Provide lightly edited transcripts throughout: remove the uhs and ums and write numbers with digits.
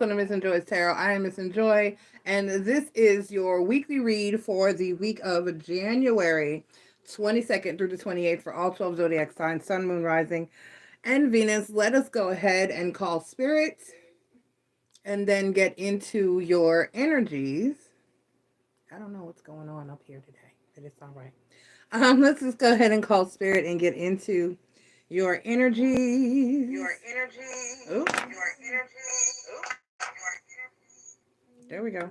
Welcome to MissNJoy's Tarot. I am MissNJoy, and this is your weekly read for the week of January 22nd through the 28th for all 12 zodiac signs, Sun, Moon, Rising, and Venus. Let us go ahead and call Spirit and then get into your energies. I don't know what's going on up here today, but it's all right. Let's just go ahead and call Spirit and get into your energies. Your energy. Your energy. There we go.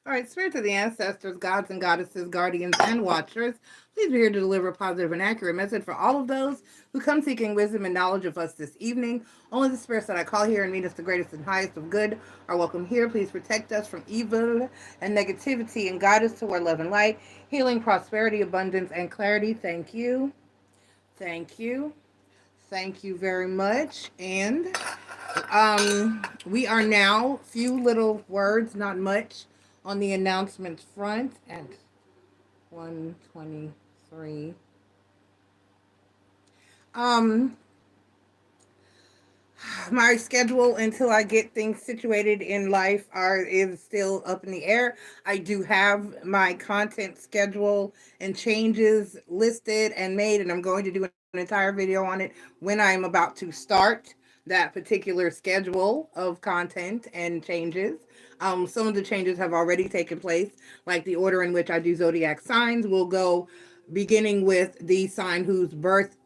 All right, spirits of the ancestors, gods and goddesses, guardians and watchers, please be here to deliver a positive and accurate message for all of those who come seeking wisdom and knowledge of us this evening. Only the spirits that I call here and meet us the greatest and highest of good are welcome here. Please protect us from evil and negativity and guide us toward love and light, healing, prosperity, abundance, and clarity. Thank you. Thank you. Thank you very much. And we are now, few little words, not much, on the announcements front at 1:23. My schedule until I get things situated in life is still up in the air. I do have my content schedule and changes listed and made, and I'm going to do an entire video on it when I'm about to start that particular schedule of content and changes. Some of the changes have already taken place, like the order in which I do zodiac signs will go beginning with the sign whose birth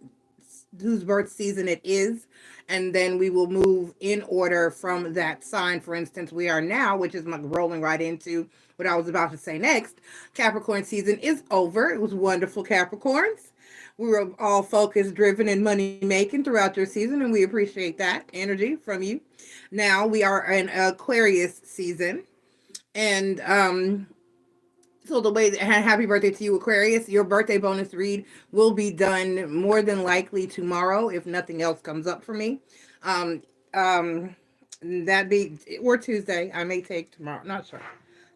season it is, and then we will move in order from that sign. For instance, we are now, which is rolling right into what I was about to say next. Capricorn season is over. It was wonderful, Capricorns. We were all focused, driven, and money making throughout your season, and we appreciate that energy from you. Now we are in Aquarius season, and so the way that, happy birthday to you, Aquarius. Your birthday bonus read will be done more than likely tomorrow, if nothing else comes up for me. Um, um, that be or Tuesday. I may take tomorrow.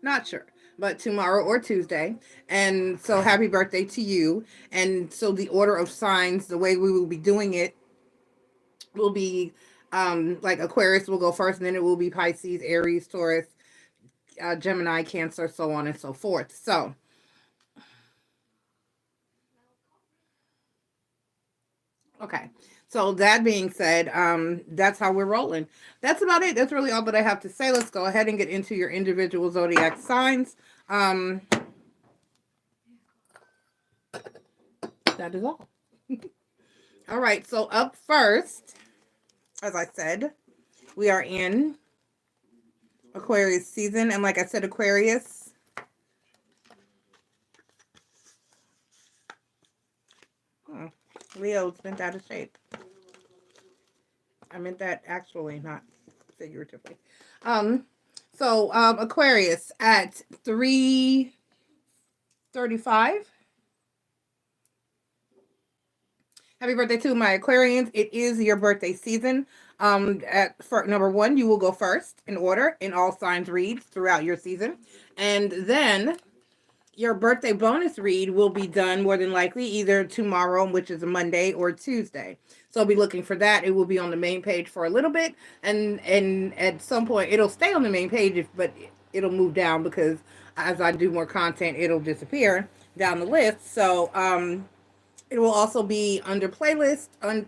Not sure, but tomorrow or Tuesday. And so, happy birthday to you. And so, the order of signs, the way we will be doing it, will be like Aquarius will go first, and then it will be Pisces, Aries, Taurus, Gemini, Cancer, so on and so forth. So, okay. So that being said, that's how we're rolling. That's about it. That's really all that I have to say. Let's go ahead and get into your individual zodiac signs. That is all. All right. So up first, as I said, we are in Aquarius season, and like I said, Aquarius. Leo's been out of shape. I meant that actually, not figuratively. So Aquarius at 3:35. Happy birthday to my Aquarians. It is your birthday season. For number one, you will go first in order in all signs reads throughout your season. And then your birthday bonus read will be done more than likely either tomorrow, which is a Monday, or Tuesday. So I'll be looking for that. It will be on the main page for a little bit, and at some point it'll stay on the main page, but it'll move down because as I do more content, it'll disappear down the list. So it will also be under playlist on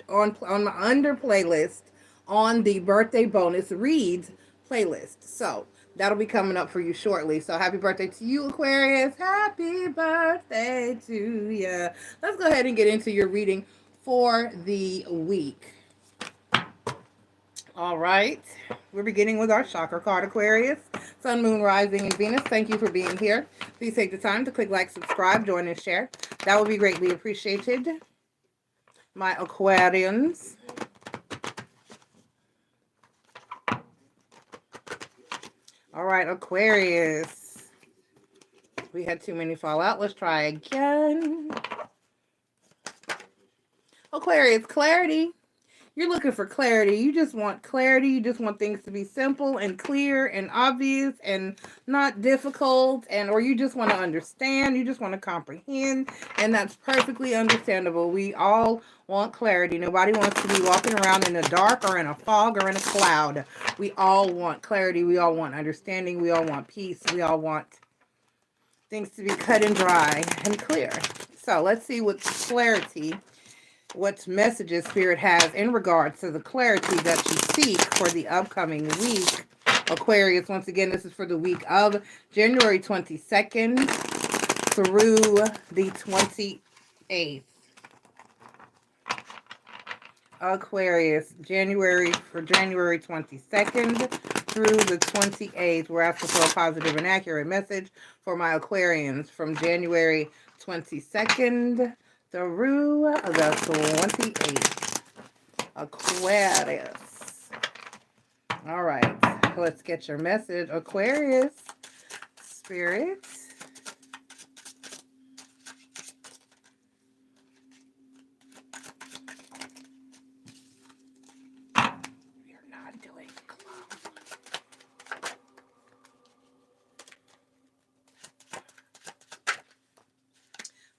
my under playlist on the birthday bonus reads playlist. So that'll be coming up for you shortly. So happy birthday to you, Aquarius. Happy birthday to you. Let's go ahead and get into your reading for the week. All right. We're beginning with our chakra card, Aquarius. Sun, Moon, Rising, and Venus. Thank you for being here. Please take the time to click like, subscribe, join, and share. That would be greatly appreciated. My Aquarians. All right, Aquarius. We had too many fall out. Let's try again. Aquarius, clarity. you're looking for clarity. You just want clarity. You just want things to be simple and clear and obvious and not difficult, and or you just want to understand. You just want to comprehend, and that's perfectly understandable. We all want clarity. Nobody wants to be walking around in the dark or in a fog or in a cloud. We all want clarity. We all want understanding. We all want peace. We all want things to be cut and dry and clear. So let's see what clarity, what messages Spirit has in regards to the clarity that you seek for the upcoming week. Aquarius, once again, this is for the week of January 22nd through the 28th. Aquarius, January 22nd through the 28th. We're asking for a positive and accurate message for my Aquarians from January 22nd through the 28th. Aquarius. All right, let's get your message, Aquarius. Spirit. You're not doing close.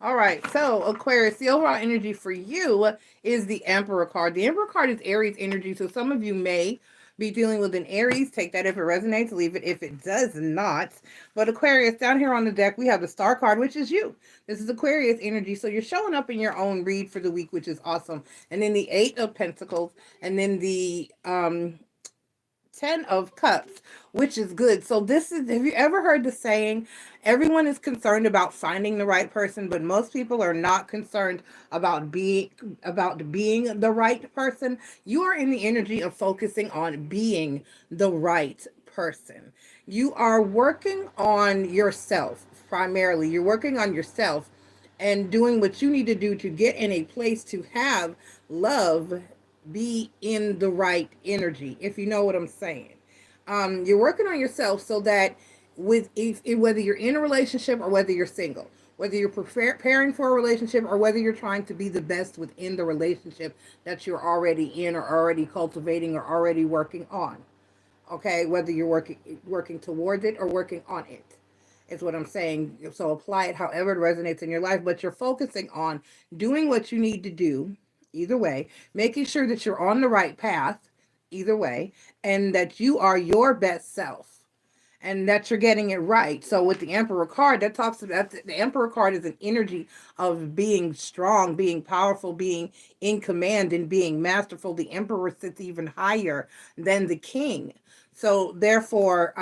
All right, so Aquarius, the overall energy for you is the Emperor card. The Emperor card is Aries energy, so some of you may be dealing with an Aries. Take that if it resonates, leave it if it does not. But Aquarius, down here on the deck, we have the Star card, which is you. This is Aquarius energy, so you're showing up in your own read for the week, which is awesome. And then the Eight of Pentacles, and then the 10 of Cups, which is good. So this is, have you ever heard the saying, everyone is concerned about finding the right person, but most people are not concerned about being the right person? You are in the energy of focusing on being the right person. You are working on yourself primarily. You're working on yourself and doing what you need to do to get in a place to have love, be in the right energy, if you know what I'm saying. You're working on yourself so that whether you're in a relationship or whether you're single, whether you're preparing for a relationship or whether you're trying to be the best within the relationship that you're already in or already cultivating or already working on. Okay, whether you're working towards it or working on it is what I'm saying. So apply it however it resonates in your life, but you're focusing on doing what you need to do either way, making sure that you're on the right path either way, and that you are your best self and that you're getting it right. So with the Emperor card, that talks about the Emperor card is an energy of being strong, being powerful, being in command, and being masterful. The Emperor sits even higher than the King. So therefore,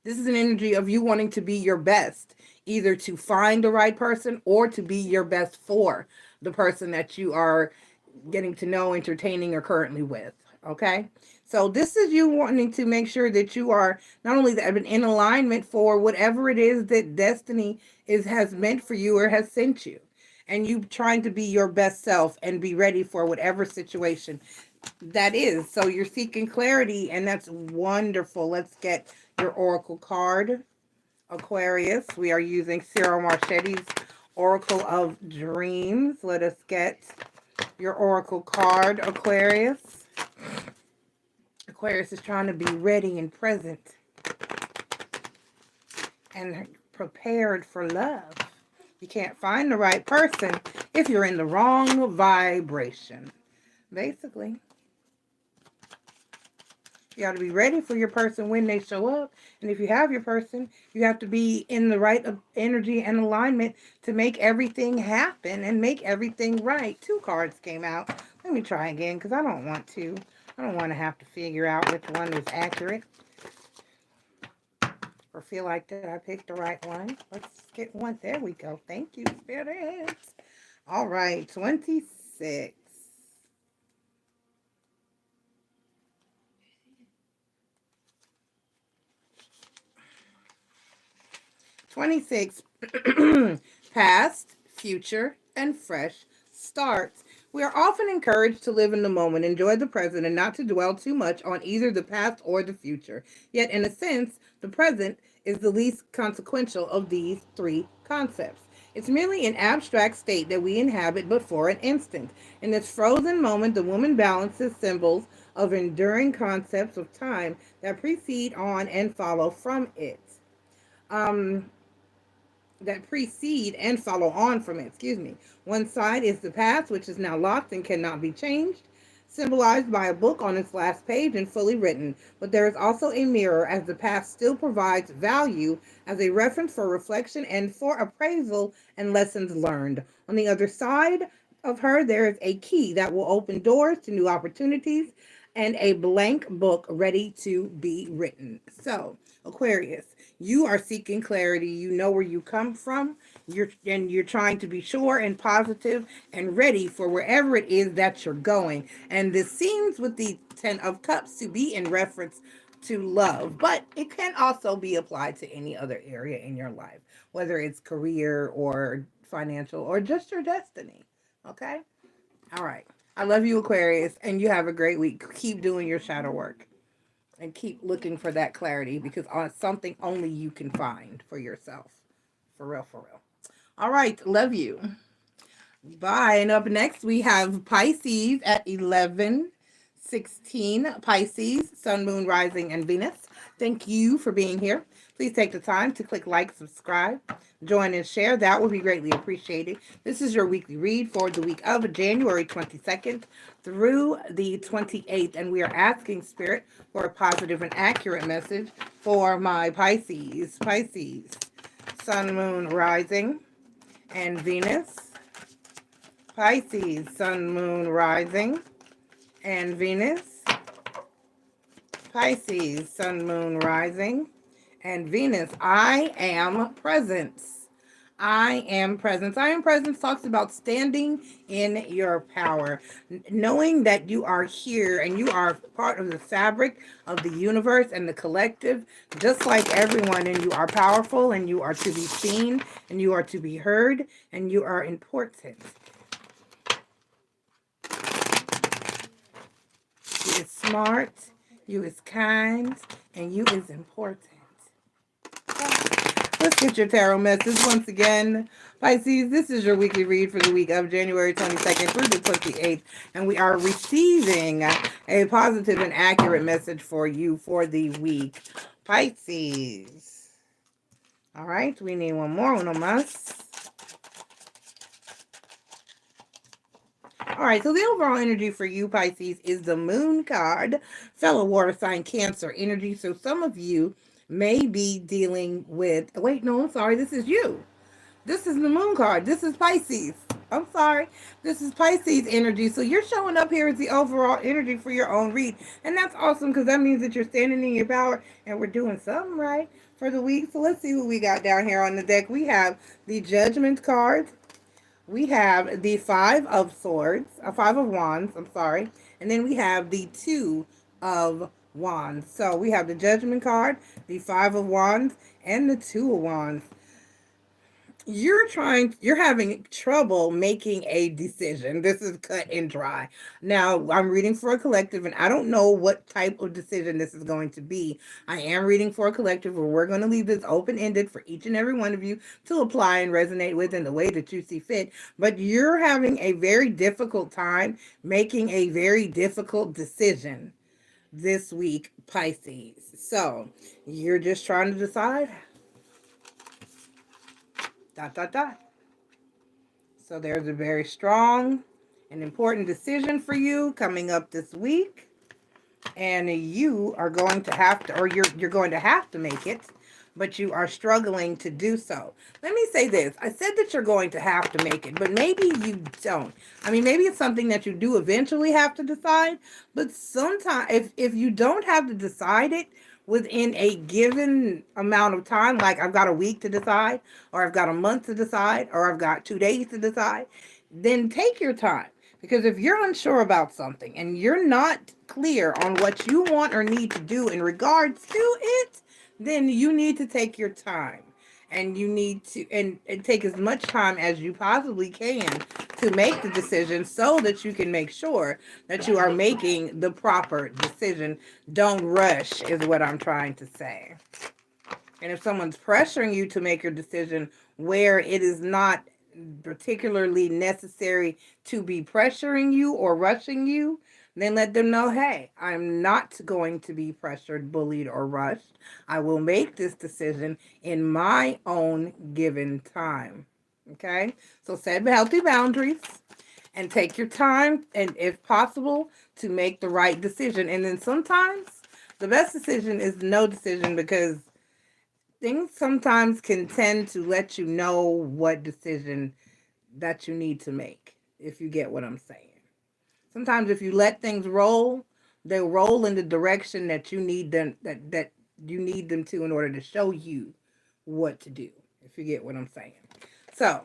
this is an energy of you wanting to be your best, either to find the right person or to be your best for the person that you are getting to know, entertaining, or currently with. Okay? So this is you wanting to make sure that you are not only that, but in alignment for whatever it is that destiny has meant for you or has sent you. And you trying to be your best self and be ready for whatever situation that is. So you're seeking clarity, and that's wonderful. Let's get your oracle card, Aquarius. We are using Cyril Marchetti's Oracle of Dreams. Let us get your oracle card, Aquarius. Aquarius is trying to be ready and present and prepared for love. You can't find the right person if you're in the wrong vibration, basically. You got to be ready for your person when they show up. And if you have your person, you have to be in the right energy and alignment to make everything happen and make everything right. 2 cards came out. Let me try again because I don't want to. I don't want to have to figure out which one is accurate or feel like that I picked the right one. Let's get one. There we go. Thank you, Spirit. All right, 26. 26, past, future, and fresh starts. We are often encouraged to live in the moment, enjoy the present, and not to dwell too much on either the past or the future. Yet, in a sense, the present is the least consequential of these 3 concepts. It's merely an abstract state that we inhabit but for an instant. In this frozen moment, the woman balances symbols of enduring concepts of time that precede on and follow from it. Um, that precede and follow on from it. Excuse me. One side is the past, which is now locked and cannot be changed, symbolized by a book on its last page and fully written. But there is also a mirror, as the past still provides value as a reference for reflection and for appraisal and lessons learned. On the other side of her, there is a key that will open doors to new opportunities and a blank book ready to be written. So, Aquarius, you are seeking clarity. You know where you come from. You're trying to be sure and positive and ready for wherever it is that you're going. And this seems with the 10 of Cups to be in reference to love, but it can also be applied to any other area in your life, whether it's career or financial or just your destiny. Okay? All right. I love you, Aquarius, and you have a great week. Keep doing your shadow work and keep looking for that clarity, because it's something only you can find for yourself. For real, for real. All right. Love you. Bye. And up next, we have Pisces at 11:16. Pisces, Sun, Moon, Rising, and Venus. Thank you for being here. Please take the time to click like, subscribe, join, and share. That would be greatly appreciated. This is your weekly read for the week of January 22nd through the 28th. And we are asking Spirit for a positive and accurate message for my Pisces. Pisces, Sun, Moon, Rising, and Venus. Pisces, Sun, Moon, Rising, and Venus. Pisces, Sun, Moon, Rising, and Venus. I am presence. I am presence. I am presence talks about standing in your power, knowing that you are here and you are part of the fabric of the universe and the collective, just like everyone, and you are powerful and you are to be seen and you are to be heard and you are important. You is smart, you is kind, and you is important. Let's get your tarot message once again. Pisces, this is your weekly read for the week of January 22nd through the 28th. And we are receiving a positive and accurate message for you for the week. Pisces. All right, we need one more, uno más. All right, so the overall energy for you, Pisces, is the Moon card, fellow water sign Cancer energy. So some of you may be dealing with, wait, no, I'm sorry, this is you. This is the Moon card. This is Pisces. I'm sorry. This is Pisces energy. So you're showing up here as the overall energy for your own read. And that's awesome, because that means that you're standing in your power and we're doing something right for the week. So let's see who we got down here on the deck. We have the Judgment card. We have the Five of Swords, Five of Wands, I'm sorry. And then we have the Two of Wands. So we have the Judgment card, the Five of Wands, and the Two of Wands. You're having trouble making a decision. This is cut and dry. Now, I'm reading for a collective, and I don't know what type of decision this is going to be. I am reading for a collective, where we're going to leave this open-ended for each and every one of you to apply and resonate with in the way that you see fit. But you're having a very difficult time making a very difficult decision this week, Pisces. So, you're just trying to decide. ... So there's a very strong and important decision for you coming up this week. And you are going to have to, or you're going to have to make it, but you are struggling to do so. Let me say this. I said that you're going to have to make it, but maybe you don't. I mean, maybe it's something that you do eventually have to decide, but sometimes if you don't have to decide it within a given amount of time, like I've got a week to decide, or I've got a month to decide, or I've got 2 days to decide, then take your time. Because if you're unsure about something and you're not clear on what you want or need to do in regards to it, then you need to take your time. And you need to and take as much time as you possibly can to make the decision, so that you can make sure that you are making the proper decision. Don't rush is what I'm trying to say. And if someone's pressuring you to make your decision where it is not particularly necessary to be pressuring you or rushing you, then let them know, hey, I'm not going to be pressured, bullied, or rushed. I will make this decision in my own given time. Okay? So set healthy boundaries and take your time, and if possible, to make the right decision. And then sometimes the best decision is no decision, because things sometimes can tend to let you know what decision that you need to make, if you get what I'm saying. Sometimes if you let things roll, they'll roll in the direction that you need them that you need them to, in order to show you what to do, if you get what I'm saying. So,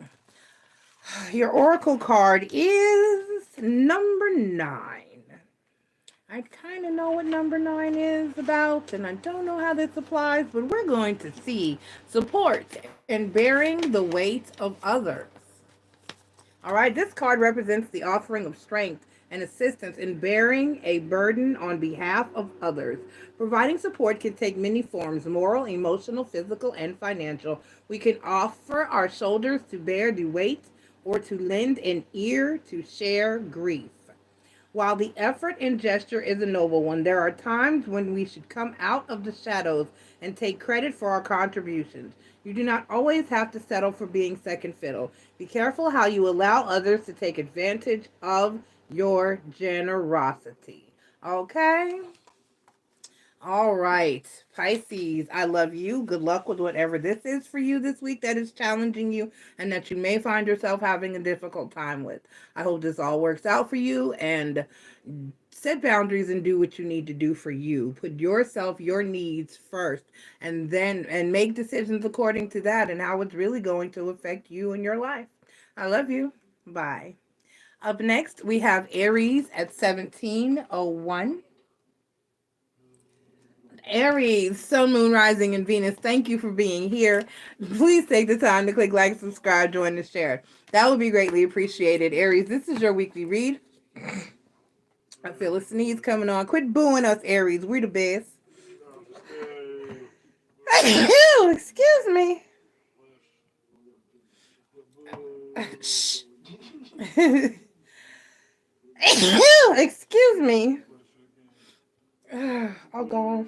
your oracle card is number 9. I kind of know what number 9 is about, and I don't know how this applies, but we're going to see support and bearing the weight of others. All right, this card represents the offering of strength and assistance in bearing a burden on behalf of others. Providing support can take many forms: moral, emotional, physical, and financial. We can offer our shoulders to bear the weight, or to lend an ear to share grief. While the effort and gesture is a noble one, there are times when we should come out of the shadows and take credit for our contributions. You do not always have to settle for being second fiddle. Be careful how you allow others to take advantage of your generosity. Okay? All right, Pisces, I love you. Good luck with whatever this is for you this week that is challenging you and that you may find yourself having a difficult time with. I hope this all works out for you, and set boundaries and do what you need to do for you. Put yourself, your needs first, and make decisions according to that and how it's really going to affect you and your life. I love you. Bye. Up next, we have Aries at 1701. Aries, Sun, Moon, Rising, and Venus, thank you for being here. Please take the time to click like, subscribe, join, and share. That would be greatly appreciated. Aries, this is your weekly read. I feel a sneeze coming on. Quit booing us, Aries. We're the best. Ew, excuse me. Shh. Ew, excuse me. Oh, gosh.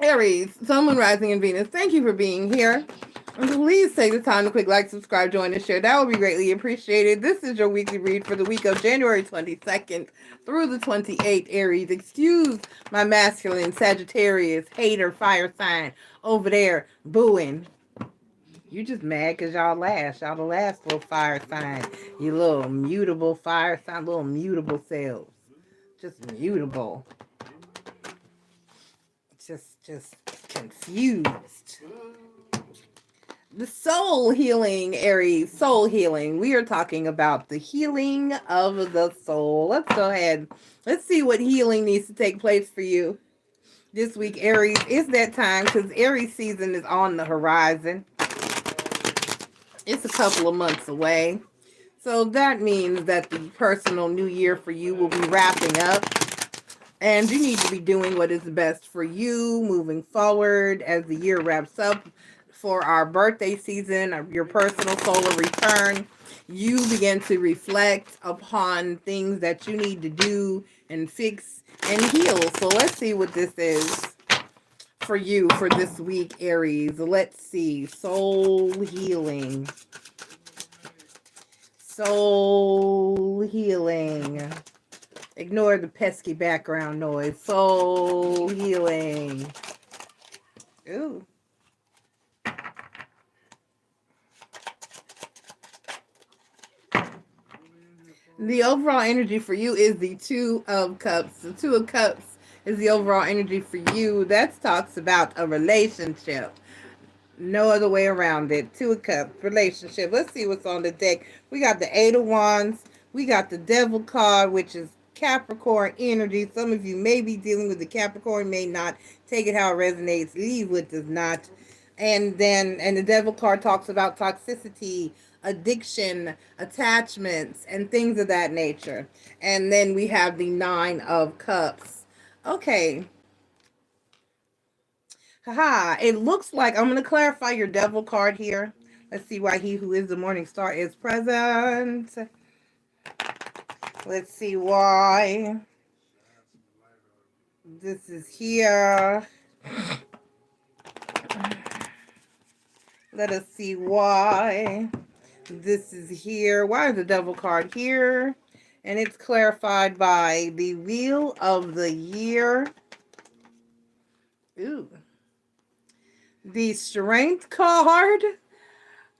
Aries, Sun, Moon, Rising, and Venus, thank you for being here. And please take the time to click like, subscribe, join, and share. That would be greatly appreciated. This is your weekly read for the week of January 22nd through the 28th, Aries. Excuse my masculine Sagittarius hater fire sign over there booing. You just mad because y'all last. Y'all the last little fire sign. You little mutable fire sign, little mutable selves. Just mutable. Just confused. The soul healing, Aries, soul healing. We are talking about the healing of the soul. Let's go ahead. Let's see what healing needs to take place for you this week, Aries. It's that time, because Aries season is on the horizon. It's a couple of months away. So that means that the personal new year for you will be wrapping up. And you need to be doing what is best for you moving forward as the year wraps up. For our birthday season, your personal solar return, you begin to reflect upon things that you need to do and fix and heal. So let's see what this is for you for this week, Aries. Let's see. Soul healing. Soul healing. Ignore the pesky background noise. Soul healing. Ooh. The overall energy for you is the Two of Cups. The Two of Cups is the overall energy for you. That talks about a relationship. No other way around it. Two of Cups, relationship. Let's see what's on the deck. We got the Eight of Wands. We got the Devil card, which is Capricorn energy. Some of you may be dealing with the Capricorn, may not. Take it how it resonates. Leave what does not. And the Devil card talks about toxicity, addiction, attachments, and things of that nature. And then we have the Nine of Cups. Okay. Haha, it looks like, I'm going to clarify your Devil card here. Let's see why he who is the morning star is present. Let's see why this is here. Let us see why this is here. Why is the devil card here? And it's clarified by the wheel of the year. Ooh. The strength card,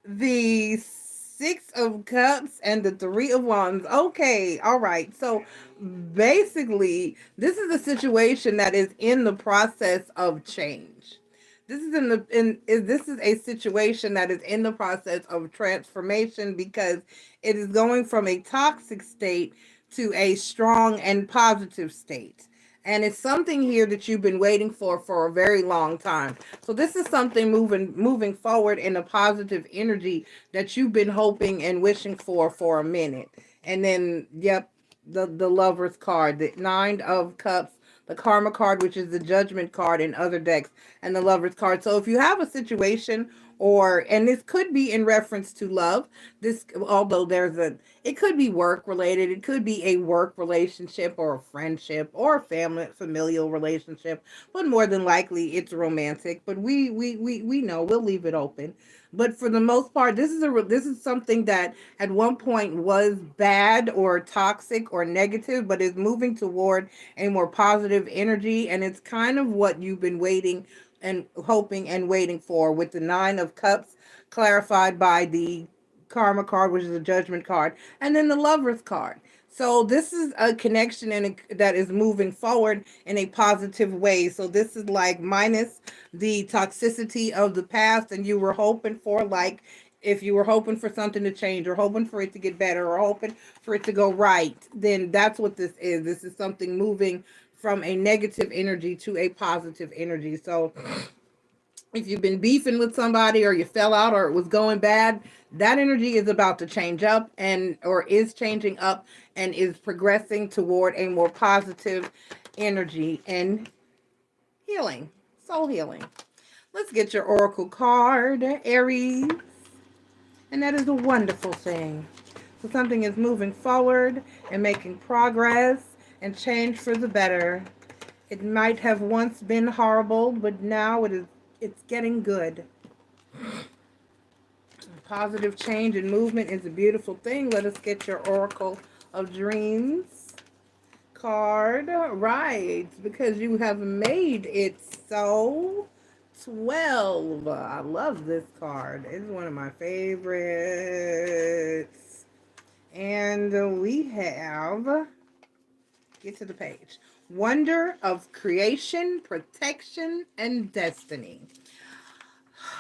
the Six of Cups, and the Three of Wands. Okay, all right. So basically, this is a situation that is in the process of change. This is a situation that is in the process of transformation because it is going from a toxic state to a strong and positive state. And it's something here that you've been waiting for a very long time. So this is something moving forward in a positive energy that you've been hoping and wishing for a minute. And then, yep, the Lover's card, the Nine of Cups, the Karma card, which is the Judgment card in other decks, and the Lover's card. So if you have a situation, and this could be in reference to love, this, although it could be work related, it could be a work relationship or a friendship or a familial relationship, but more than likely it's romantic. But we know, we'll leave it open. But for the most part, this is something that at one point was bad or toxic or negative, but is moving toward a more positive energy, and it's kind of what you've been waiting and hoping and waiting for, with the Nine of Cups clarified by the Karma card, which is a Judgment card, and then the Lover's card. So this is a connection that is moving forward in a positive way. So this is like minus the toxicity of the past, and you were hoping for, like, if you were hoping for something to change or hoping for it to get better or hoping for it to go right, then that's what this is. This is something moving from a negative energy to a positive energy. So if you've been beefing with somebody or you fell out or it was going bad, that energy is about to change up or is changing up and is progressing toward a more positive energy and healing, soul healing. Let's get your oracle card, Aries. And that is a wonderful thing. So something is moving forward and making progress and change for the better. It might have once been horrible, but now it's getting good. Positive change and movement is a beautiful thing. Let us get your Oracle of Dreams card. Right, because you have made it so. 12. I love this card. It's one of my favorites. And we have, get to the page, Wonder of Creation, Protection, and Destiny.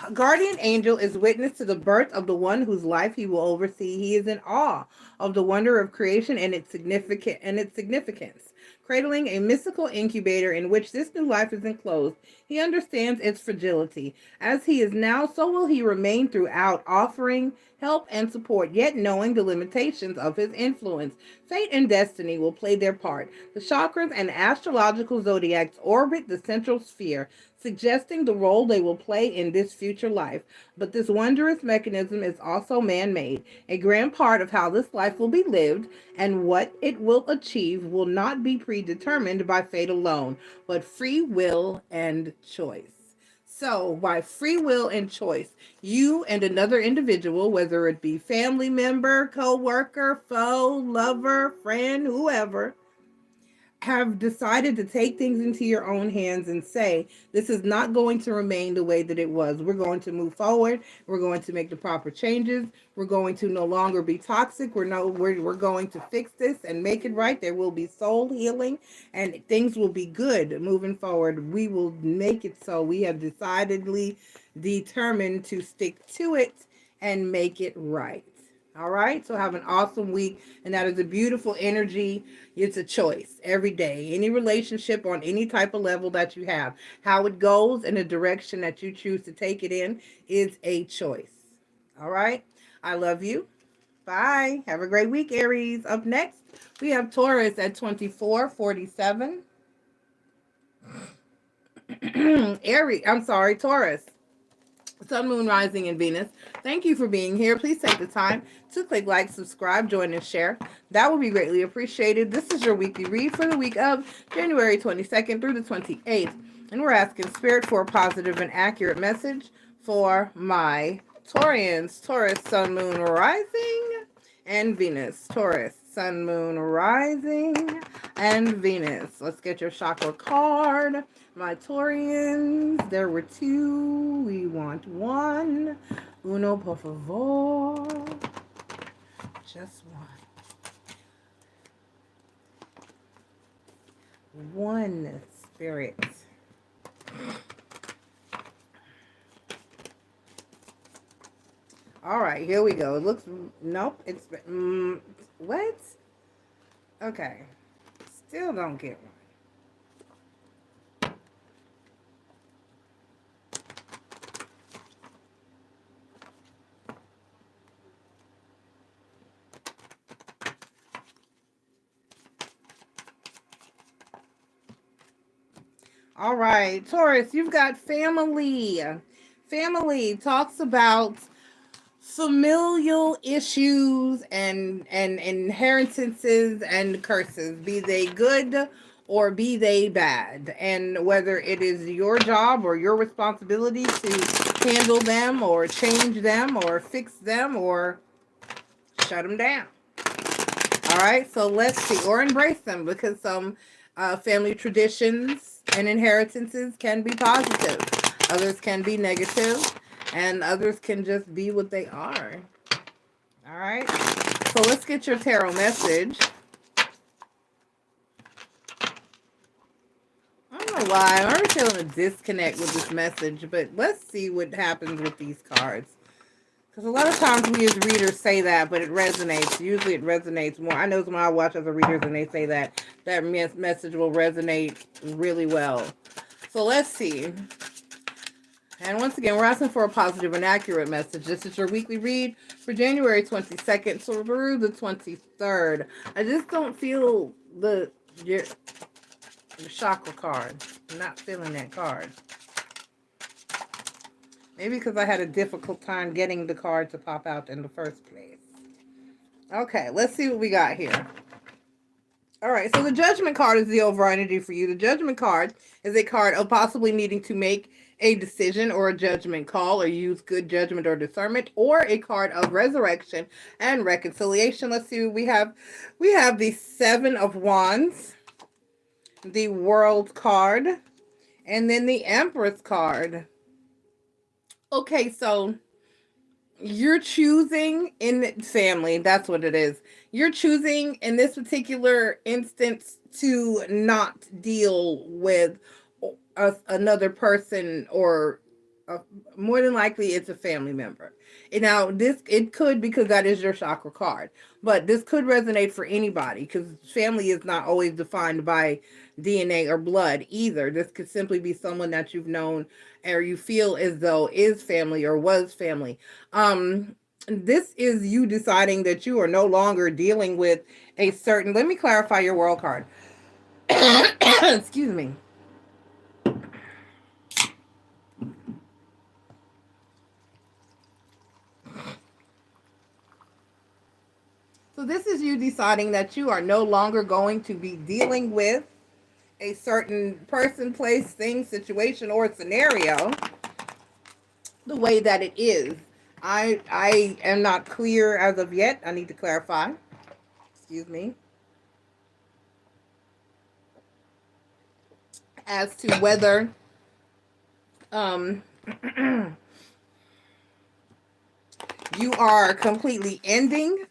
A guardian angel is witness to the birth of the one whose life he will oversee. He is in awe of the wonder of creation and its significance. Cradling a mystical incubator in which this new life is enclosed, he understands its fragility. As he is now, so will he remain throughout, offering help and support, yet knowing the limitations of his influence. Fate and destiny will play their part. The chakras and astrological zodiacs orbit the central sphere, suggesting the role they will play in this future life. But this wondrous mechanism is also man-made. A grand part of how this life will be lived and what it will achieve will not be predetermined by fate alone, but free will and choice. So, by free will and choice, you and another individual, whether it be family member, co-worker, foe, lover, friend, whoever, have decided to take things into your own hands and say, this is not going to remain the way that it was. We're going to move forward. We're going to make the proper changes. We're going to no longer be toxic. We're going to fix this and make it right. There will be soul healing and things will be good moving forward. We will make it so. We have decidedly determined to stick to it and make it right. All right, so have an awesome week, and that is a beautiful energy. It's a choice every day. Any relationship on any type of level that you have, how it goes and the direction that you choose to take it in is a choice. All right, I love you. Bye. Have a great week, Aries. Up next, we have Taurus at 2447. Taurus. Sun, Moon, Rising, and Venus. Thank you for being here. Please take the time to click like, subscribe, join, and share. That would be greatly appreciated. This is your weekly read for the week of January 22nd through the 28th. And we're asking Spirit for a positive and accurate message for my Taurians. Taurus, Sun, Moon, Rising, and Venus. Taurus, Sun, Moon, Rising, and Venus. Let's get your chakra card. My Taurians, there were two. We want one. Uno, por favor. Just one. One, Spirit. All right, here we go. It looks, nope, it's, what? Okay, still don't get one. All right, Taurus, you've got family. Family talks about familial issues and inheritances and curses, be they good or be they bad, and whether it is your job or your responsibility to handle them or change them or fix them or shut them down. All right, so let's see, or embrace them, because some family traditions and inheritances can be positive, others can be negative, and others can just be what they are. All right, so let's get your tarot message. I don't know why I'm feeling a disconnect with this message, but let's see what happens with these cards. Because a lot of times we as readers say that, but it resonates. Usually it resonates more. I know when I watch other readers and they say that, that message will resonate really well. So let's see. And once again, we're asking for a positive and accurate message. This is your weekly read for January 22nd through the 23rd. I just don't feel the chakra card. I'm not feeling that card. Maybe because I had a difficult time getting the card to pop out in the first place. Okay, let's see what we got here. All right, so the Judgment card is the overall energy for you. The Judgment card is a card of possibly needing to make a decision or a judgment call or use good judgment or discernment, or a card of resurrection and reconciliation. Let's see what we have. We have the Seven of Wands, the World card, and then the Empress card. Okay, so you're choosing in family. That's what it is. You're choosing in this particular instance to not deal with another person, or more than likely it's a family member. And now it could, because that is your chakra card, but this could resonate for anybody, because family is not always defined by DNA or blood either. This could simply be someone that you've known or you feel as though is family or was family. This is you deciding that you are no longer dealing with a certain, let me clarify your world card. Excuse me. So this is you deciding that you are no longer going to be dealing with a certain person, place, thing, situation, or scenario the way that it is. I am not clear as of yet. I need to clarify. Excuse me. As to whether you are completely ending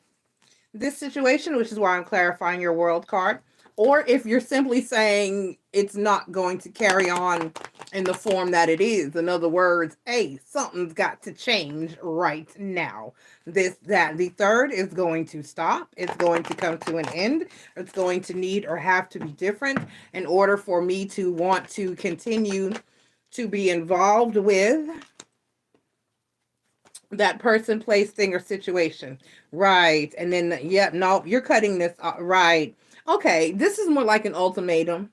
this situation, which is why I'm clarifying your world card, or if you're simply saying it's not going to carry on in the form that it is. In other words, hey, something's got to change right now. The third is going to stop. It's going to come to an end. It's going to need or have to be different in order for me to want to continue to be involved with that person, place, thing, or situation. Right. And then, yeah, no, you're cutting this. Right. Okay. This is more like an ultimatum.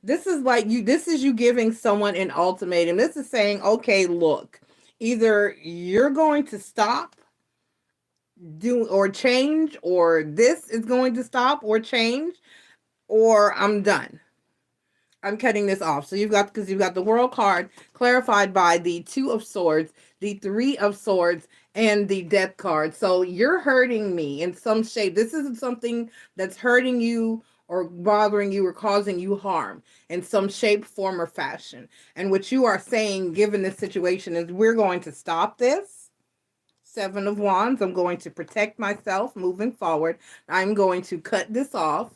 This is like this is you giving someone an ultimatum. This is saying, okay, look, Either you're going to stop do or change, or this is going to stop or change, or I'm done. I'm cutting this off. So because you've got the World card clarified by the Two of Swords, the Three of Swords, and the Death card. So you're hurting me in some shape. This isn't something that's hurting you or bothering you or causing you harm in some shape, form, or fashion. And what you are saying, given this situation, is we're going to stop this. Seven of Wands. I'm going to protect myself moving forward. I'm going to cut this off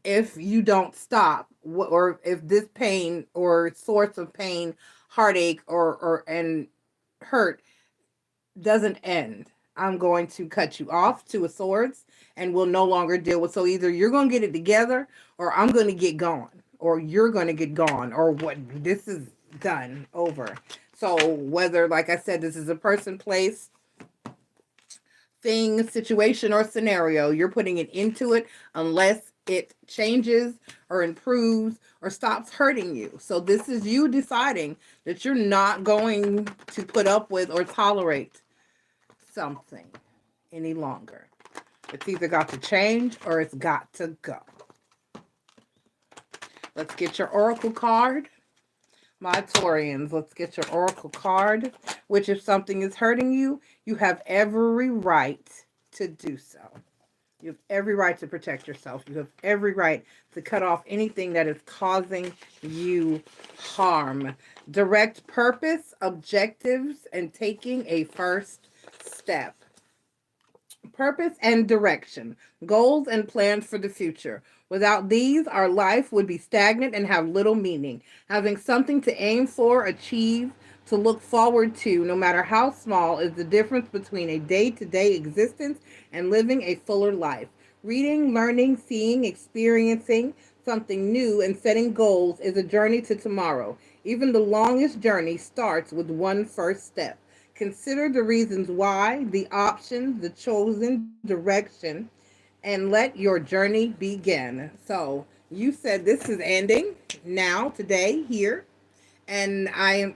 if you don't stop, or if this pain or source of pain, heartache, or and hurt doesn't end. I'm going to cut you off, Two of Swords, and we'll no longer deal with. So either you're going to get it together, or I'm going to get gone, or you're going to get gone, or what. This is done, over. So whether, like I said, this is a person, place, thing, situation, or scenario, you're putting it into it unless it changes or improves or stops hurting you. So this is you deciding that you're not going to put up with or tolerate something any longer. It's either got to change or it's got to go. Let's get your oracle card. My Taurians, let's get your oracle card, which if something is hurting you, you have every right to do so. You have every right to protect yourself. You have every right to cut off anything that is causing you harm. Direct purpose, objectives, and taking a first step. Purpose and direction, goals and plans for the future. Without these, our life would be stagnant and have little meaning. Having something to aim for, achieve, to look forward to, no matter how small, is the difference between a day-to-day existence and living a fuller life. Reading, learning, seeing, experiencing something new, and setting goals is a journey to tomorrow. Even the longest journey starts with one first step. Consider the reasons why, the options, the chosen direction, and let your journey begin. So you said this is ending now, today, here, and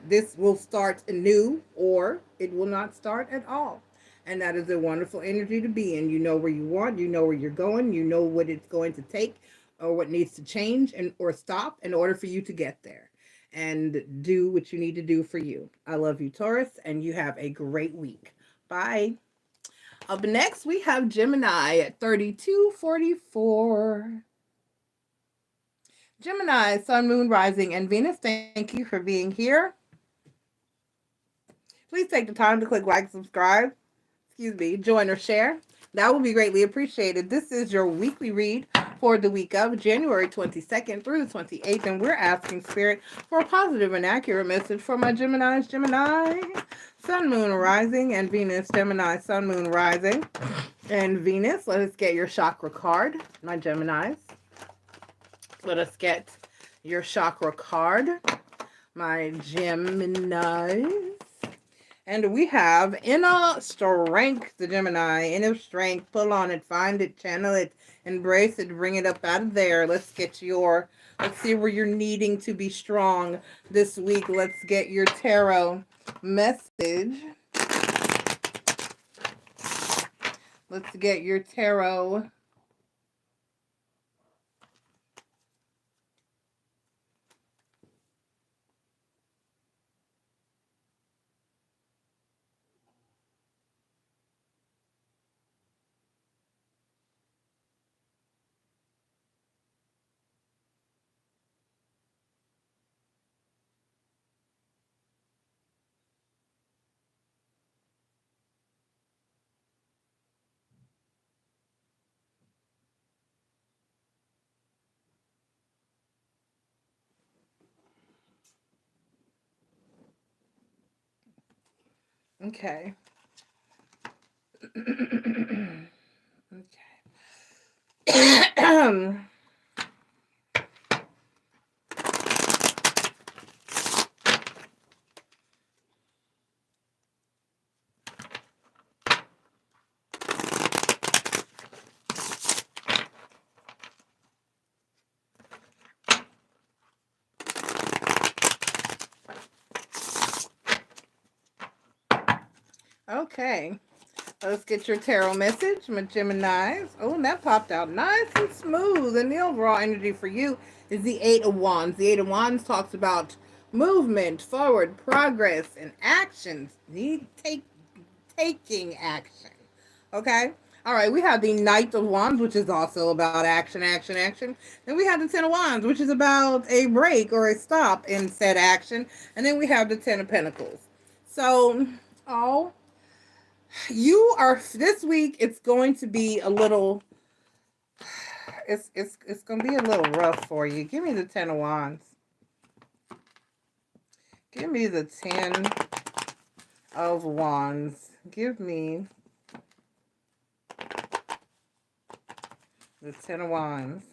this will start anew, or it will not start at all. And that is a wonderful energy to be in. You know where you want, you know where you're going, you know what it's going to take or what needs to change and or stop in order for you to get there and do what you need to do for you. I love you, Taurus, and you have a great week. Bye. Up next, we have Gemini at 3244. Gemini, Sun, Moon, Rising, and Venus, thank you for being here. Please take the time to click like, subscribe, join or share. That will be greatly appreciated. This is your weekly read for the week of January 22nd through the 28th, and we're asking Spirit for a positive and accurate message for my Geminis. Gemini, Sun, Moon, Rising, and Venus. Gemini, Sun, Moon, Rising, and Venus. Let us get your chakra card, my Geminis. Let us get your chakra card, my Geminis. And we have inner strength, the Gemini. Inner strength, pull on it, find it, channel it, embrace it, bring it up out of there. Let's see where you're needing to be strong this week. Let's get your tarot message. Let's get your tarot okay. Okay. Okay. Let's get your tarot message, my Geminis. Oh, and that popped out nice and smooth. And the overall energy for you is the Eight of Wands. The Eight of Wands talks about movement, forward, progress, and actions. Taking action. Okay? All right, we have the Knight of Wands, which is also about action, action, action. Then we have the Ten of Wands, which is about a break or a stop in said action. And then we have the Ten of Pentacles. So, oh, you are this week. It's going to be a little. It's going to be a little rough for you. Give me the Ten of Wands. Give me the Ten of Wands. Give me the Ten of Wands.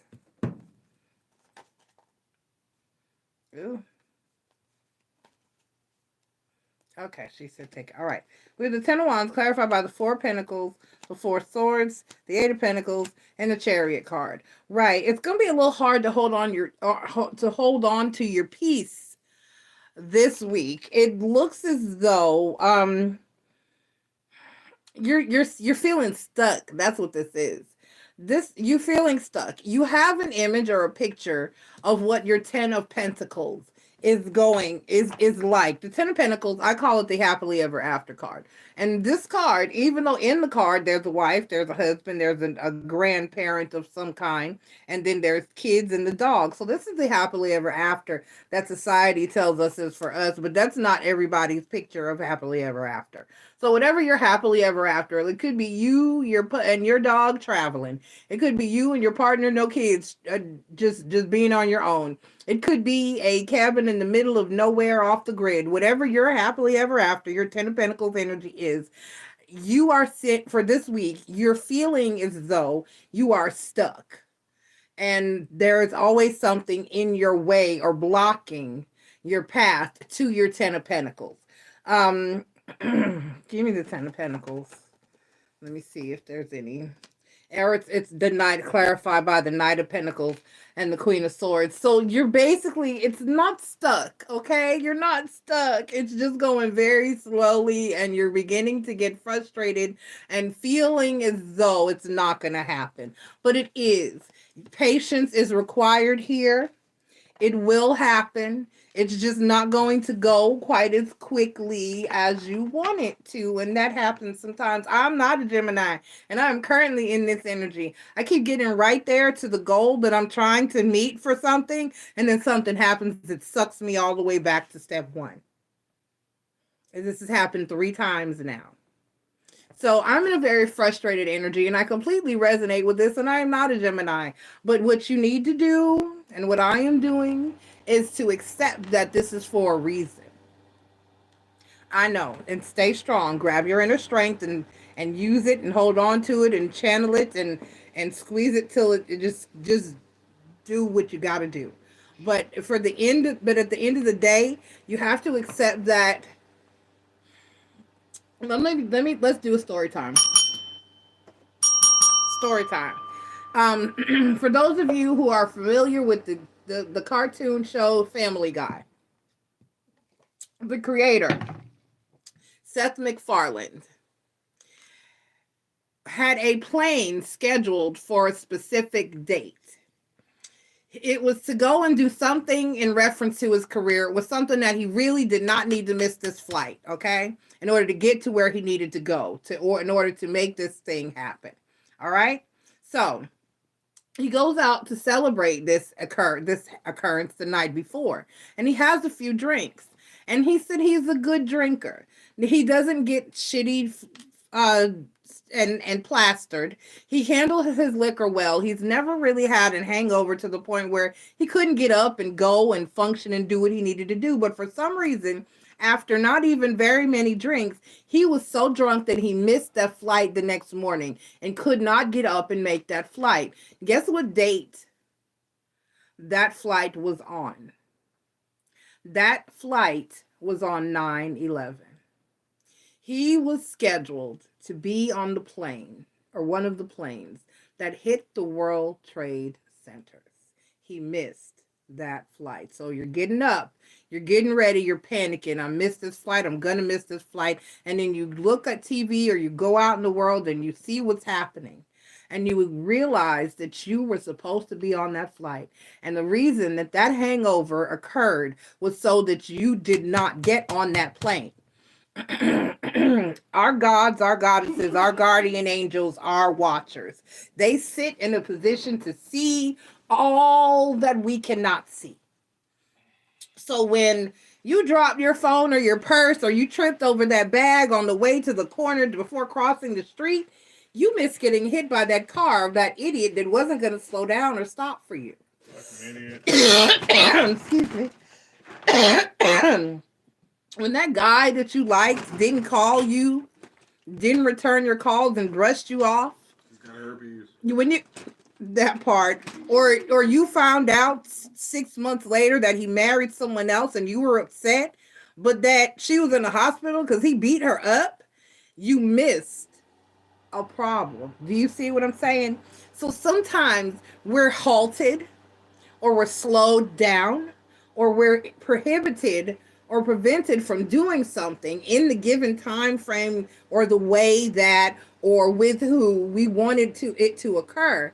Ooh. Okay, she said take it. All right. We have the Ten of Wands clarified by the Four of Pentacles, the Four of Swords, the Eight of Pentacles, and the Chariot card. Right. It's going to be a little hard to hold on to your peace this week. It looks as though you're feeling stuck. That's what this is. You feeling stuck. You have an image or a picture of what your Ten of Pentacles is like. The Ten of Pentacles, I call it the happily ever after card. And this card, even though in the card there's a wife, there's a husband, there's a grandparent of some kind, and then there's kids and the dog. So this is the happily ever after that society tells us is for us, but that's not everybody's picture of happily ever after. So whatever your happily ever after, it could be you, and your dog traveling. It could be you and your partner, no kids, just being on your own. It could be a cabin in the middle of nowhere off the grid. Whatever your happily ever after, your Ten of Pentacles energy is, you are sit for this week. You're feeling as though you are stuck. And there is always something in your way or blocking your path to your Ten of Pentacles. Give me the Ten of Pentacles. Let me see if there's any. Or it's the Knight, clarified by the Knight of Pentacles and the Queen of Swords. So you're basically, it's not stuck, okay? You're not stuck. It's just going very slowly, and you're beginning to get frustrated and feeling as though it's not going to happen. But it is. Patience is required here. It will happen. It's just not going to go quite as quickly as you want it to. And that happens sometimes. I'm not a Gemini, and I'm currently in this energy. I keep getting right there to the goal that I'm trying to meet for something, and then something happens that sucks me all the way back to step one. And this has happened 3 times now. So I'm in a very frustrated energy, and I completely resonate with this, and I am not a Gemini. But what you need to do, and what I am doing, is to accept that this is for a reason. I know. And stay strong. Grab your inner strength and use it and hold on to it and channel it and squeeze it till it just do what you got to do. But at the end of the day, you have to accept that. Let's do a story time. Story time. For those of you who are familiar with the cartoon show Family Guy, the creator, Seth MacFarlane, had a plane scheduled for a specific date. It was to go and do something in reference to his career. It was something that he really did not need to miss this flight, okay? In order to get to where he needed to go, or in order to make this thing happen. All right? So, he goes out to celebrate this occurrence the night before, and he has a few drinks. And he said he's a good drinker. He doesn't get shitty and plastered. He handles his liquor well. He's never really had a hangover to the point where he couldn't get up and go and function and do what he needed to do. But for some reason, after not even very many drinks, he was so drunk that he missed that flight the next morning and could not get up and make that flight. Guess what date that flight was on? That flight was on 9/11. He was scheduled to be on the plane, or one of the planes, that hit the World Trade Centers. He missed that flight. So you're getting up, you're getting ready, you're panicking. I missed this flight, I'm gonna miss this flight. And then you look at TV or you go out in the world and you see what's happening. And you realize that you were supposed to be on that flight. And the reason that that hangover occurred was so that you did not get on that plane. Our gods, our goddesses, our guardian angels, our watchers. They sit in a position to see all that we cannot see. So when you drop your phone or your purse or you tripped over that bag on the way to the corner before crossing the street, you missed getting hit by that car of that idiot that wasn't going to slow down or stop for you. Like an idiot. Excuse me. When that guy that you liked didn't call you, didn't return your calls and brushed you off. He's got herpes. When you that part, or you found out 6 months later that he married someone else and you were upset, but that she was in the hospital because he beat her up, you missed a problem. Do you see what I'm saying? So sometimes we're halted, or we're slowed down, or we're prohibited or prevented from doing something in the given time frame or the way that or with who we wanted it to occur,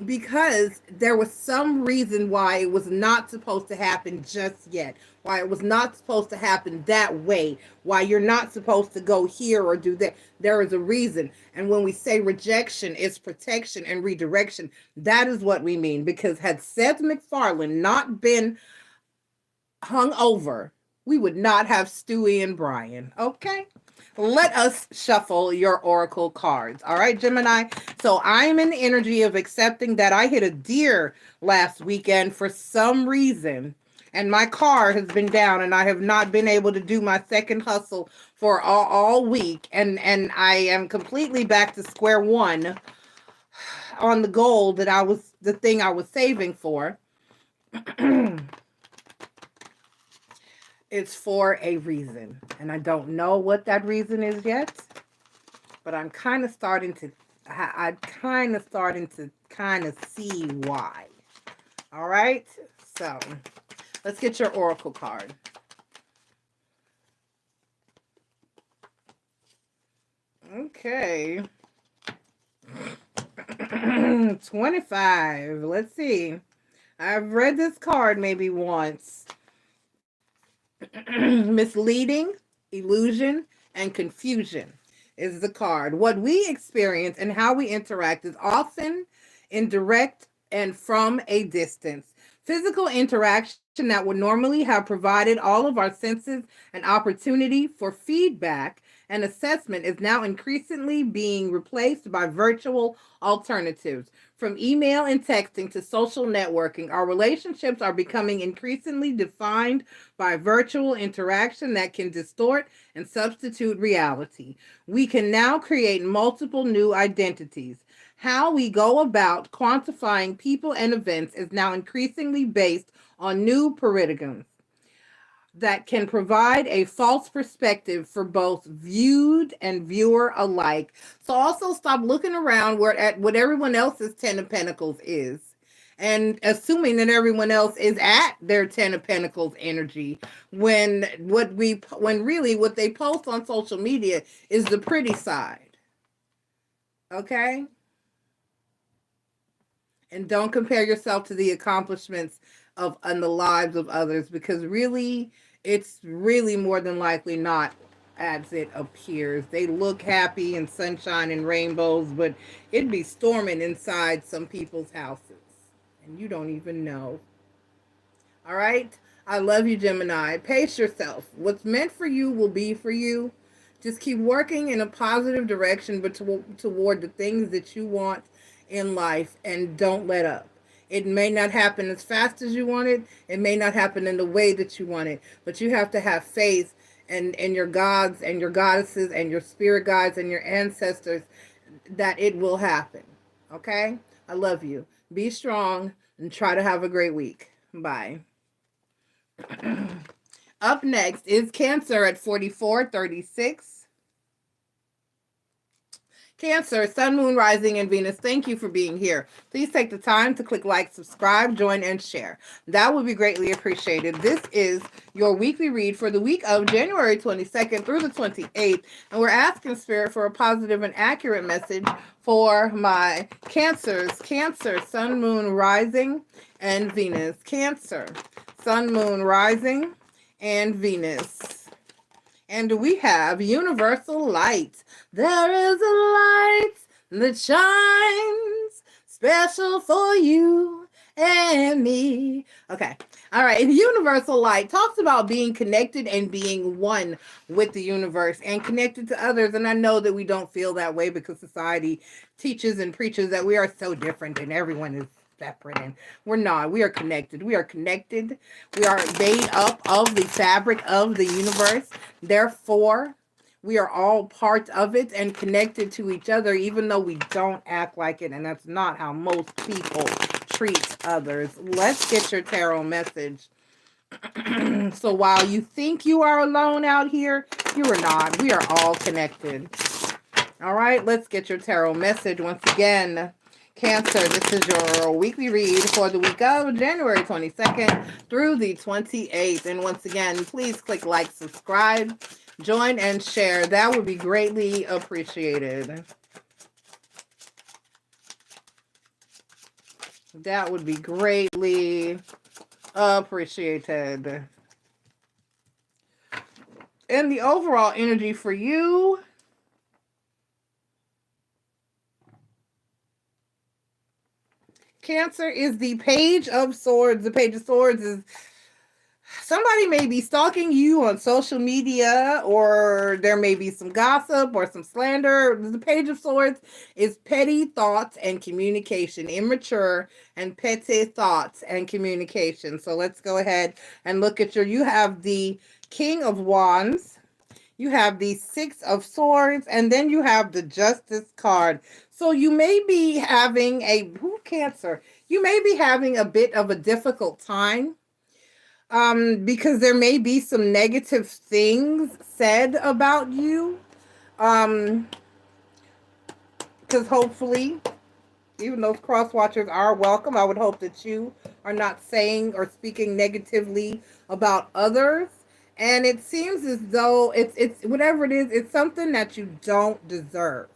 because there was some reason why it was not supposed to happen just yet, why it was not supposed to happen that way, why you're not supposed to go here or do that. There is a reason. And when we say rejection is protection and redirection, that is what we mean. Because had Seth MacFarlane not been hung over, we would not have Stewie and Brian. Okay? Let us shuffle your oracle cards. All right, Gemini. So I'm in the energy of accepting that I hit a deer last weekend for some reason, and my car has been down, and I have not been able to do my second hustle for all week, and I am completely back to square one on the goal that the thing I was saving for. It's for a reason, and I don't know what that reason is yet, but I'm kind of starting to see why. All right, so let's get your oracle card. Okay. 25. Let's see. I've read this card maybe once. Misleading, illusion, and confusion is the card. What we experience and how we interact is often indirect and from a distance. Physical interaction that would normally have provided all of our senses an opportunity for feedback and assessment is now increasingly being replaced by virtual alternatives. From email and texting to social networking, our relationships are becoming increasingly defined by virtual interaction that can distort and substitute reality. We can now create multiple new identities. How we go about quantifying people and events is now increasingly based on new paradigms that can provide a false perspective for both viewed and viewer alike. So also stop looking around at what everyone else's 10 of Pentacles is and assuming that everyone else is at their 10 of Pentacles energy when really what they post on social media is the pretty side. Okay? And don't compare yourself to the accomplishments and the lives of others, because really, it's really more than likely not as it appears. They look happy and sunshine and rainbows, but it'd be storming inside some people's houses, and you don't even know. All right? I love you, Gemini. Pace yourself. What's meant for you will be for you. Just keep working in a positive direction, but toward the things that you want in life, and don't let up. It may not happen as fast as you want it. It may not happen in the way that you want it, but you have to have faith in your gods and your goddesses and your spirit guides and your ancestors that it will happen. Okay? I love you. Be strong and try to have a great week. Bye. Up next is Cancer at 4436. Cancer, Sun, Moon, Rising, and Venus, thank you for being here. Please take the time to click like, subscribe, join, and share. That would be greatly appreciated. This is your weekly read for the week of January 22nd through the 28th, and we're asking Spirit for a positive and accurate message for my Cancers. Cancer, Sun, Moon, Rising, and Venus. Cancer, Sun, Moon, Rising, and Venus. And we have universal light. There is a light that shines special for you and me. Okay. All right. And universal light talks about being connected and being one with the universe and connected to others. And I know that we don't feel that way because society teaches and preaches that we are so different and everyone is separate, and we're not. We are connected. We are connected. We are made up of the fabric of the universe. Therefore, we are all part of it and connected to each other, even though we don't act like it, and that's not how most people treat others. Let's get your tarot message. So while you think you are alone out here, you are not. We are all connected. All right, let's get your tarot message once again. Cancer, this is your weekly read for the week of January 22nd through the 28th. And once again, please click like, subscribe, join, and share. That would be greatly appreciated. That would be greatly appreciated. And the overall energy for you, Cancer, is the Page of Swords. The Page of Swords is somebody may be stalking you on social media, or there may be some gossip or some slander. The Page of Swords is petty thoughts and communication, immature and petty thoughts and communication. So let's go ahead and look at you have the King of Wands. You have the Six of Swords, and then you have the Justice card. So you may be having Cancer, you may be having a bit of a difficult time because there may be some negative things said about you. Because hopefully, even those cross watchers are welcome, I would hope that you are not saying or speaking negatively about others. And it seems as though it's whatever it is, it's something that you don't deserve.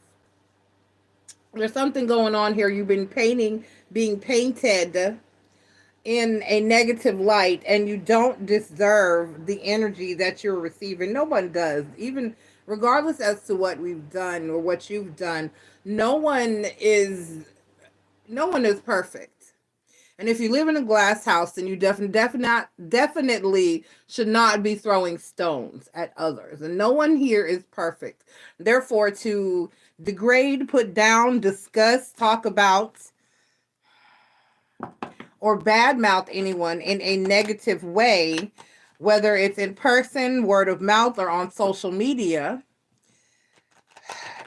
There's something going on here. You've been being painted in a negative light, and you don't deserve the energy that you're receiving. No one does. Even regardless as to what we've done or what you've done, no one is perfect. And if you live in a glass house, then you definitely should not be throwing stones at others. And no one here is perfect. Therefore, to degrade, put down, discuss, talk about, or badmouth anyone in a negative way, whether it's in person, word of mouth, or on social media,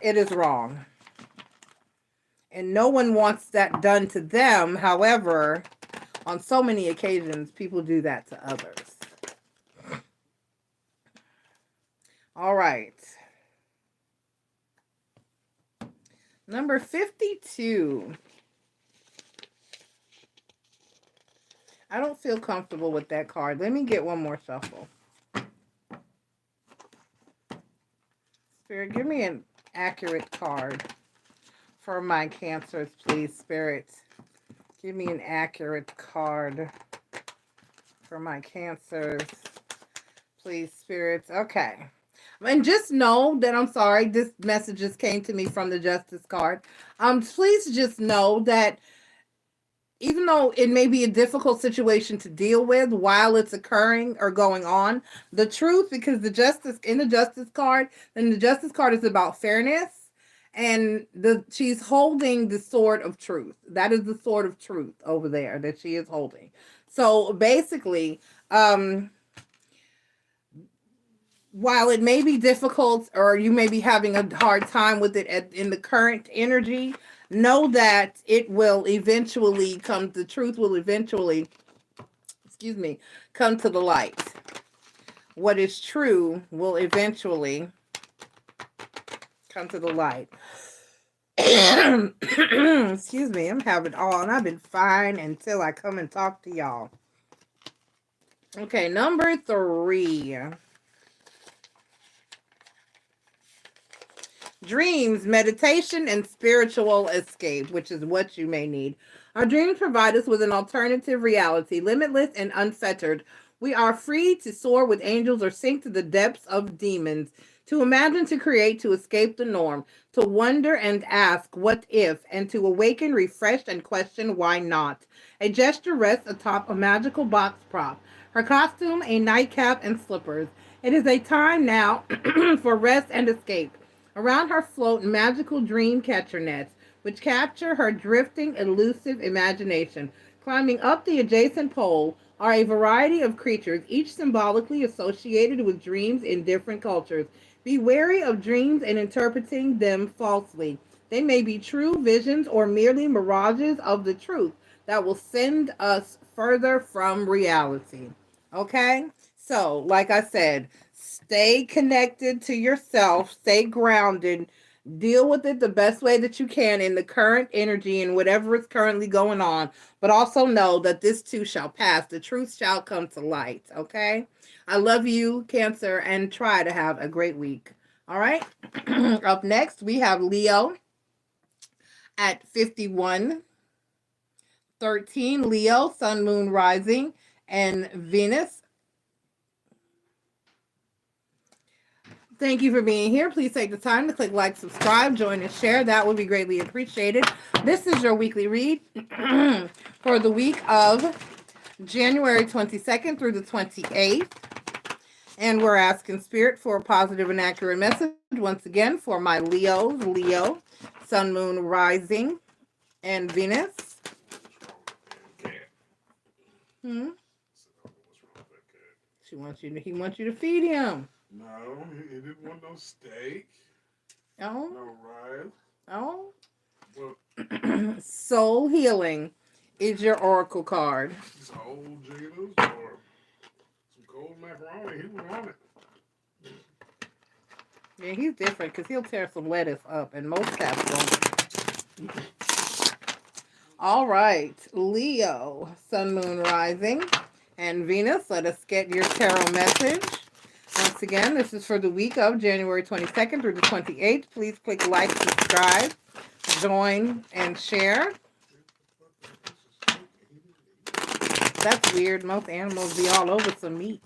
it is wrong. And no one wants that done to them. However, on so many occasions, people do that to others. All right. Number 52. I don't feel comfortable with that card. Let me get one more shuffle. Spirit, give me an accurate card for my Cancers, please, Spirit. Give me an accurate card for my Cancers, please, Spirits. Okay. And just know that, I'm sorry, this message just came to me from the Justice card. Please just know that even though it may be a difficult situation to deal with while it's occurring or going on, the truth, because the Justice card, and the Justice card is about fairness. And she's holding the sword of truth. That is the sword of truth over there that she is holding. So basically, while it may be difficult, or you may be having a hard time with it in the current energy, know that it will eventually come. The truth will eventually, come to the light. What is true will eventually come to the light. Excuse me, I'm having all, and I've been fine until I come and talk to y'all. Okay, number 3. Dreams, meditation, and spiritual escape, which is what you may need. Our dreams provide us with an alternative reality, limitless and unfettered. We are free to soar with angels or sink to the depths of demons, to imagine, to create, to escape the norm, to wonder and ask, what if, and to awaken, refreshed, and question, why not? A gesture rests atop a magical box prop. Her costume, a nightcap, and slippers. It is a time now for rest and escape. Around her float magical dream catcher nets, which capture her drifting, elusive imagination. Climbing up the adjacent pole are a variety of creatures, each symbolically associated with dreams in different cultures. Be wary of dreams and interpreting them falsely. They may be true visions or merely mirages of the truth that will send us further from reality. Okay? So, like I said, stay connected to yourself, stay grounded, deal with it the best way that you can in the current energy and whatever is currently going on. But also know that this too shall pass. The truth shall come to light. Okay? I love you, Cancer, and try to have a great week. All right? Up next, we have Leo at 5113. Leo, Sun, Moon, Rising, and Venus. Thank you for being here. Please take the time to click like, subscribe, join, and share. That would be greatly appreciated. This is your weekly read for the week of January 22nd through the 28th. And we're asking Spirit for a positive and accurate message once again for my Leos, Leo, Sun, Moon, Rising, and Venus. He wants you to feed him. No, he didn't want no steak. Oh. No rice. Oh. Well, Soul Healing is your oracle card. some old jiggers or some cold macaroni. He would want it. Yeah, he's different because he'll tear some lettuce up, and most cats don't. All right, Leo, Sun, Moon, Rising, and Venus. Let us get your tarot message. Once again, this is for the week of January 22nd through the 28th. Please click like, subscribe, join, and share. That's weird. Most animals be all over some meat.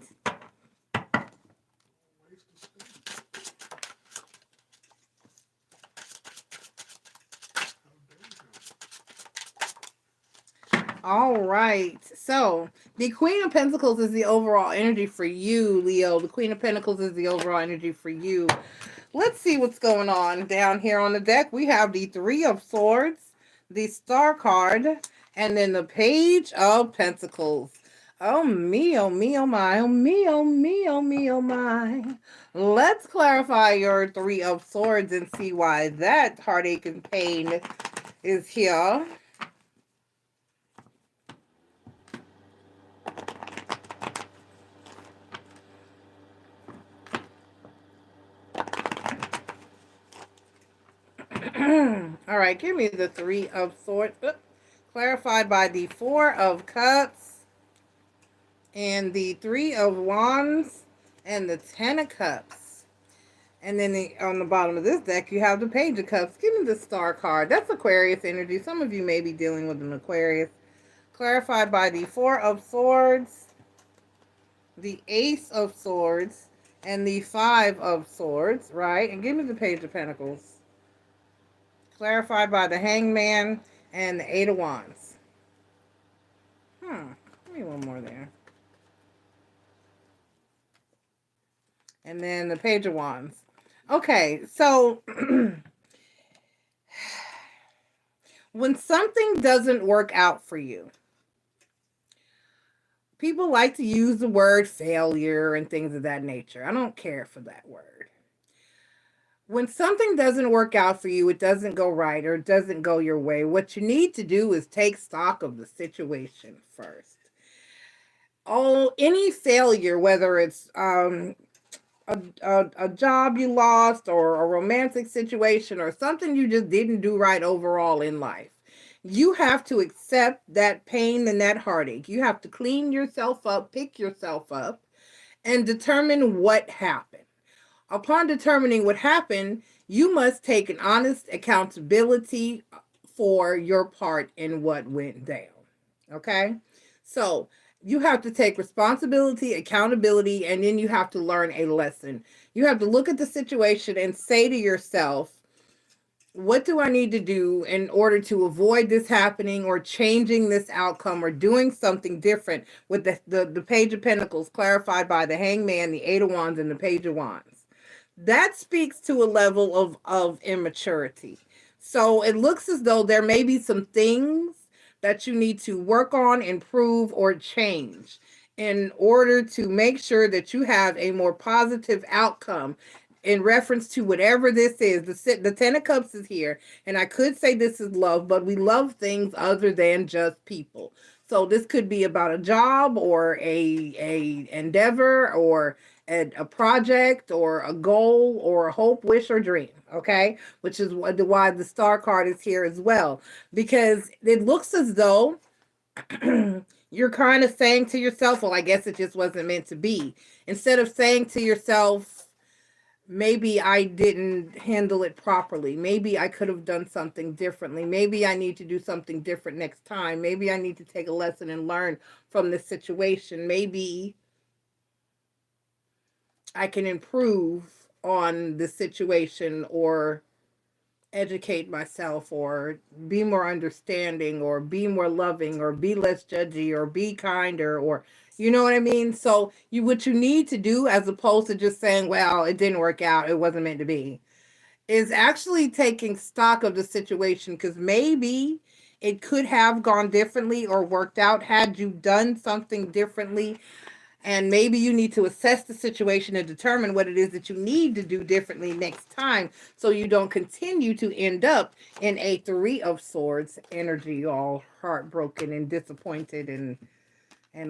All right. So, the Queen of Pentacles is the overall energy for you, Leo. The Queen of Pentacles is the overall energy for you. Let's see what's going on down here on the deck. We have the Three of Swords, the Star card, and then the Page of Pentacles. Oh me, oh me, oh my, oh me, oh me, oh me, oh my. Let's clarify your Three of Swords and see why that heartache and pain is here. All right, give me the Three of Swords. Clarified by the Four of Cups and the Three of Wands and the Ten of Cups. And then on the bottom of this deck, you have the Page of Cups. Give me the Star card. That's Aquarius energy. Some of you may be dealing with an Aquarius. Clarified by the Four of Swords, the Ace of Swords, and the Five of Swords, right? And give me the Page of Pentacles. Clarified by the Hangman and the Eight of Wands. Give me one more there. And then the Page of Wands. Okay, so when something doesn't work out for you, people like to use the word failure and things of that nature. I don't care for that word. When something doesn't work out for you, it doesn't go right or it doesn't go your way, what you need to do is take stock of the situation first. Any failure, whether it's a job you lost, or a romantic situation, or something you just didn't do right overall in life. You have to accept that pain and that heartache. You have to clean yourself up, pick yourself up, and determine what happened. Upon determining what happened, you must take an honest accountability for your part in what went down. Okay? So you have to take responsibility, accountability, and then you have to learn a lesson. You have to look at the situation and say to yourself, what do I need to do in order to avoid this happening, or changing this outcome, or doing something different with the Page of Pentacles clarified by the Hangman, the Eight of Wands, and the Page of Wands. That speaks to a level of immaturity. So it looks as though there may be some things that you need to work on, improve, or change in order to make sure that you have a more positive outcome in reference to whatever this is. The Ten of Cups is here, and I could say this is love, but we love things other than just people. So this could be about a job, or a endeavor, or a project, or a goal, or a hope, wish, or dream. Okay, which is why the Star card is here as well, because it looks as though you're kind of saying to yourself, well, I guess it just wasn't meant to be. Instead of saying to yourself, maybe I didn't handle it properly. Maybe I could have done something differently. Maybe I need to do something different next time. Maybe I need to take a lesson and learn from this situation. Maybe I can improve on the situation, or educate myself, or be more understanding, or be more loving, or be less judgy, or be kinder, or you know what I mean? So what you need to do, as opposed to just saying, well, it didn't work out, it wasn't meant to be, is actually taking stock of the situation, because maybe it could have gone differently or worked out had you done something differently. And maybe you need to assess the situation and determine what it is that you need to do differently next time, so you don't continue to end up in a Three of Swords energy, all heartbroken and disappointed and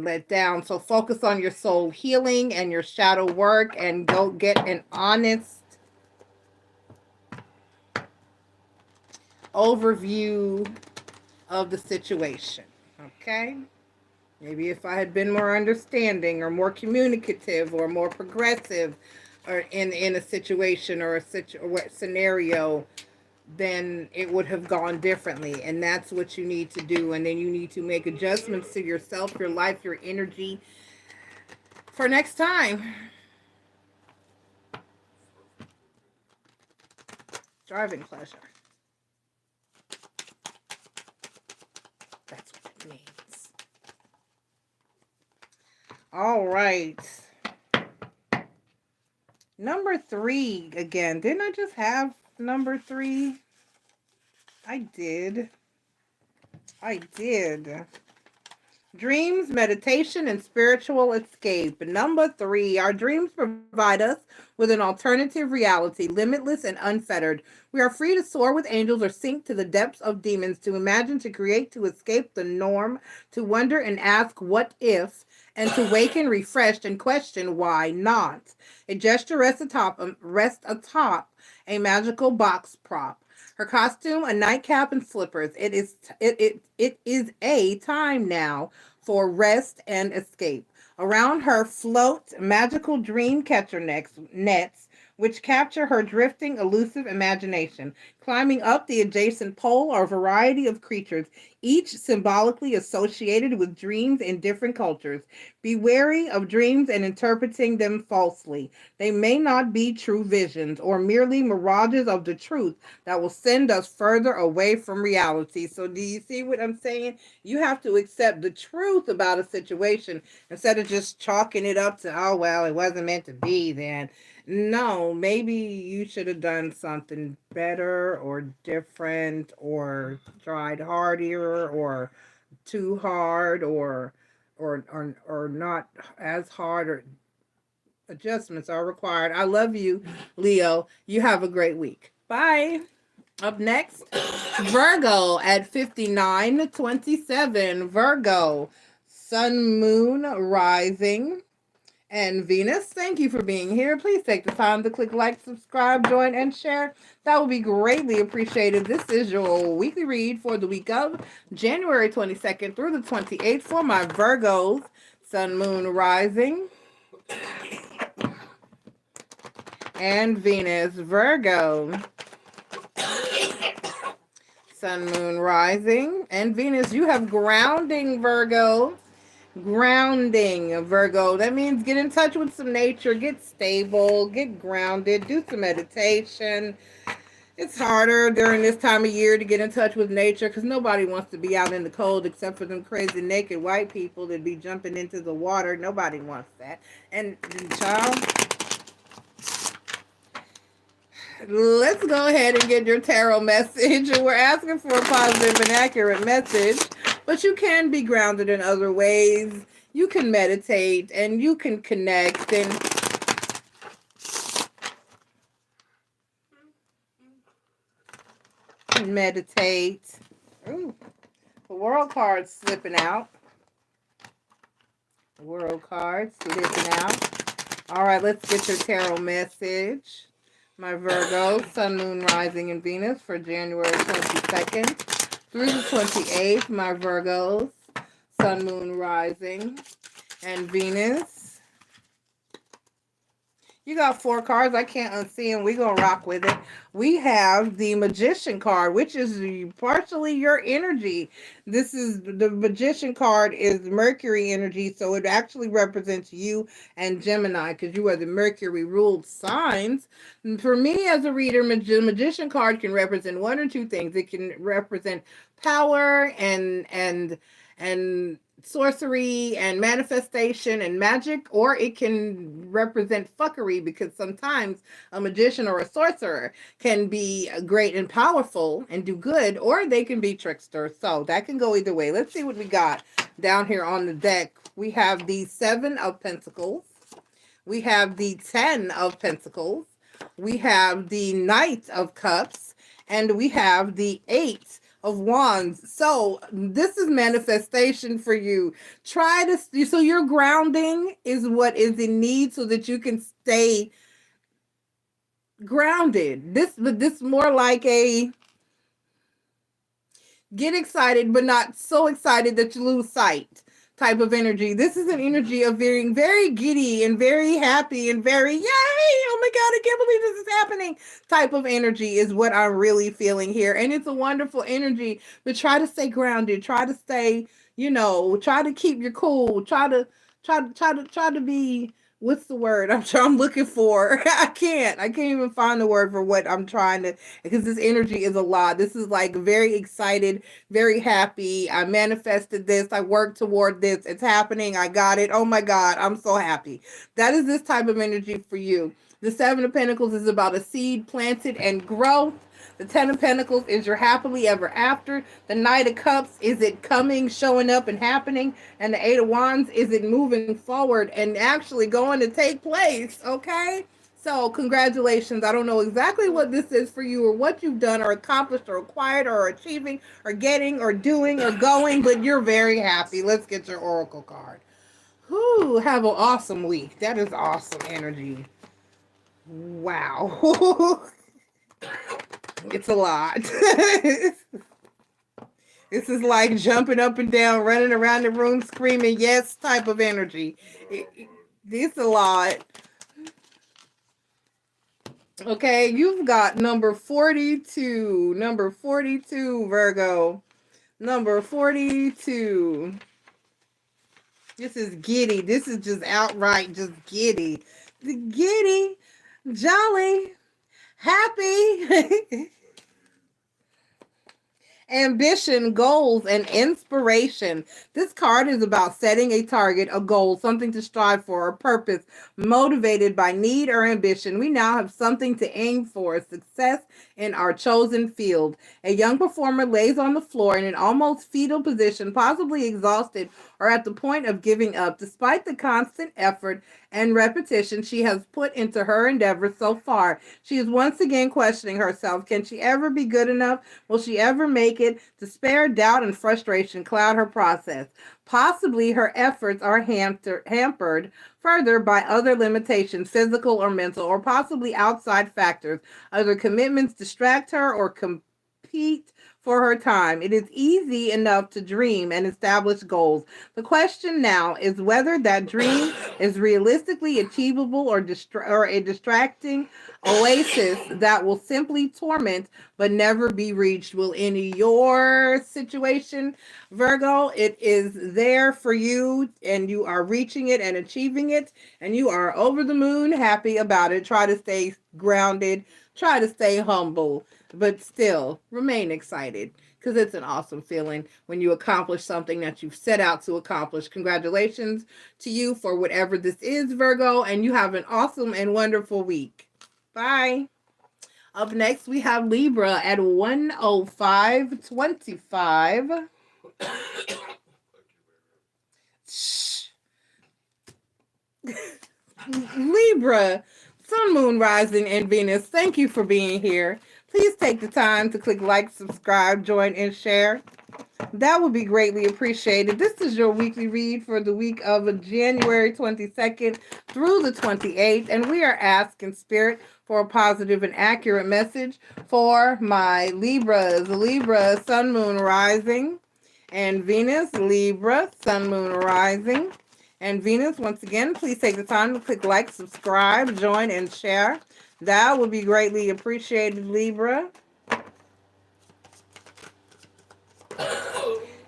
let down. So focus on your soul healing and your shadow work, and go get an honest overview of the situation. Okay? Maybe if I had been more understanding, or more communicative, or more progressive, or in a situation, or a scenario, then it would have gone differently. And that's what you need to do. And then you need to make adjustments to yourself, your life, your energy for next time. Driving pleasure. That's what it means. All right. Number 3 again. Didn't I just have number 3? I did. Dreams, meditation, and spiritual escape. Number 3, our dreams provide us with an alternative reality, limitless and unfettered. We are free to soar with angels, or sink to the depths of demons, to imagine, to create, to escape the norm, to wonder and ask what if, and to waken refreshed and question why not. A gesture rests atop a magical box prop. Her costume, a nightcap and slippers. It is a time now for rest and escape. Around her float magical dream catcher nets, which capture her drifting, elusive imagination. Climbing up the adjacent pole are a variety of creatures, each symbolically associated with dreams in different cultures. Be wary of dreams and interpreting them falsely. They may not be true visions, or merely mirages of the truth that will send us further away from reality. So do you see what I'm saying? You have to accept the truth about a situation, instead of just chalking it up to, oh, well, it wasn't meant to be then. No, maybe you should have done something better, or different, or tried harder, or too hard, or not as hard, or adjustments are required. I love you, Leo. You have a great week. Bye. Up next, Virgo at 59:27. Virgo, sun, moon, rising, And Venus, thank you for being here. Please take the time to click like, subscribe, join, and share. That will be greatly appreciated. This is your weekly read for the week of January 22nd through the 28th for my Virgos, Sun, Moon, Rising, and Venus. Virgo, Sun, Moon, Rising, and Venus. You have grounding, Virgo. Grounding, Virgo. That means get in touch with some nature, get stable, get grounded, do some meditation. It's harder during this time of year to get in touch with nature because nobody wants to be out in the cold except for them crazy naked white people that be jumping into the water. Nobody wants that. And child, let's go ahead and get your tarot message. We're asking for a positive and accurate message, but you can be grounded in other ways. You can meditate and you can connect and meditate. Ooh, the world card's slipping out. The world card slipping out. All right, let's get your tarot message. My Virgo, Sun, Moon, Rising, and Venus for January 22nd through the 28th. My Virgos, Sun, Moon, Rising, and Venus. You got 4 cards. I can't unsee them. We're going to rock with it. We have the Magician card, which is partially your energy. This is the Magician card is Mercury energy, so it actually represents you and Gemini because you are the Mercury ruled signs. And for me as a reader, Magician card can represent one or two things. It can represent power and sorcery and manifestation and magic, or it can represent fuckery because sometimes a magician or a sorcerer can be great and powerful and do good, or they can be tricksters. So that can go either way. Let's see what we got down here on the deck. We have the 7 of Pentacles. We have the 10 of Pentacles. We have the Knight of Cups. And we have the 8 of Wands. So this is manifestation for you. Try to, so your grounding is what is in need so that you can stay grounded. This more like a get excited, but not so excited that you lose sight type of energy. This is an energy of being very giddy and very happy and very, yay, oh my God, I can't believe this is happening type of energy is what I'm really feeling here. And it's a wonderful energy, but try to stay grounded. Try to stay, try to keep your cool. Try to be, what's the word I'm looking for? I can't even find the word for what I'm trying to, because this energy is a lot. This is like very excited, very happy. I manifested this. I worked toward this. It's happening. I got it. Oh my God. I'm so happy. That is this type of energy for you. The 7 of Pentacles is about a seed planted and growth. The 10 of Pentacles is your happily ever after. The Knight of Cups is it coming, showing up, and happening. And the 8 of Wands is it moving forward and actually going to take place, okay? So congratulations. I don't know exactly what this is for you or what you've done or accomplished or acquired or achieving or getting or doing or going, but you're very happy. Let's get your Oracle card. Whew, have an awesome week. That is awesome energy. Wow. It's a lot. This is like jumping up and down, running around the room, screaming yes type of energy. This is a lot. Okay, you've got number 42. Number 42, Virgo. Number 42. This is giddy. This is just outright just giddy. Giddy, jolly, happy. Ambition, goals, and inspiration. This card is about setting a target, a goal, something to strive for, a purpose, motivated by need or ambition. We now have something to aim for, success in our chosen field. A young performer lays on the floor in an almost fetal position, possibly exhausted or at the point of giving up, despite the constant effort and repetition she has put into her endeavors so far. She is once again questioning herself. Can she ever be good enough? Will she ever make it? Despair, doubt, and frustration cloud her process. Possibly her efforts are hampered further by other limitations, physical or mental, or possibly outside factors. Other commitments distract her or compete for her time. It is easy enough to dream and establish goals. The question now is whether that dream is realistically achievable or a distracting oasis that will simply torment but never be reached. Will in your situation, Virgo, it is there for you and you are reaching it and achieving it and you are over the moon happy about it. Try to stay grounded, try to stay humble, but still remain excited because it's an awesome feeling when you accomplish something that you've set out to accomplish. Congratulations to you for whatever this is, Virgo, and you have an awesome and wonderful week. Bye. Up next, we have Libra at 105.25. Libra, Sun, Moon, Rising, and Venus, thank you for being here. Please take the time to click like, subscribe, join, and share. That would be greatly appreciated. This is your weekly read for the week of January 22nd through the 28th, and we are asking Spirit for a positive and accurate message for my Libras. Libra, Sun, Moon, Rising, and Venus. Libra, Sun, Moon, Rising, and Venus. Once again, please take the time to click like, subscribe, join, and share. That would be greatly appreciated, Libra.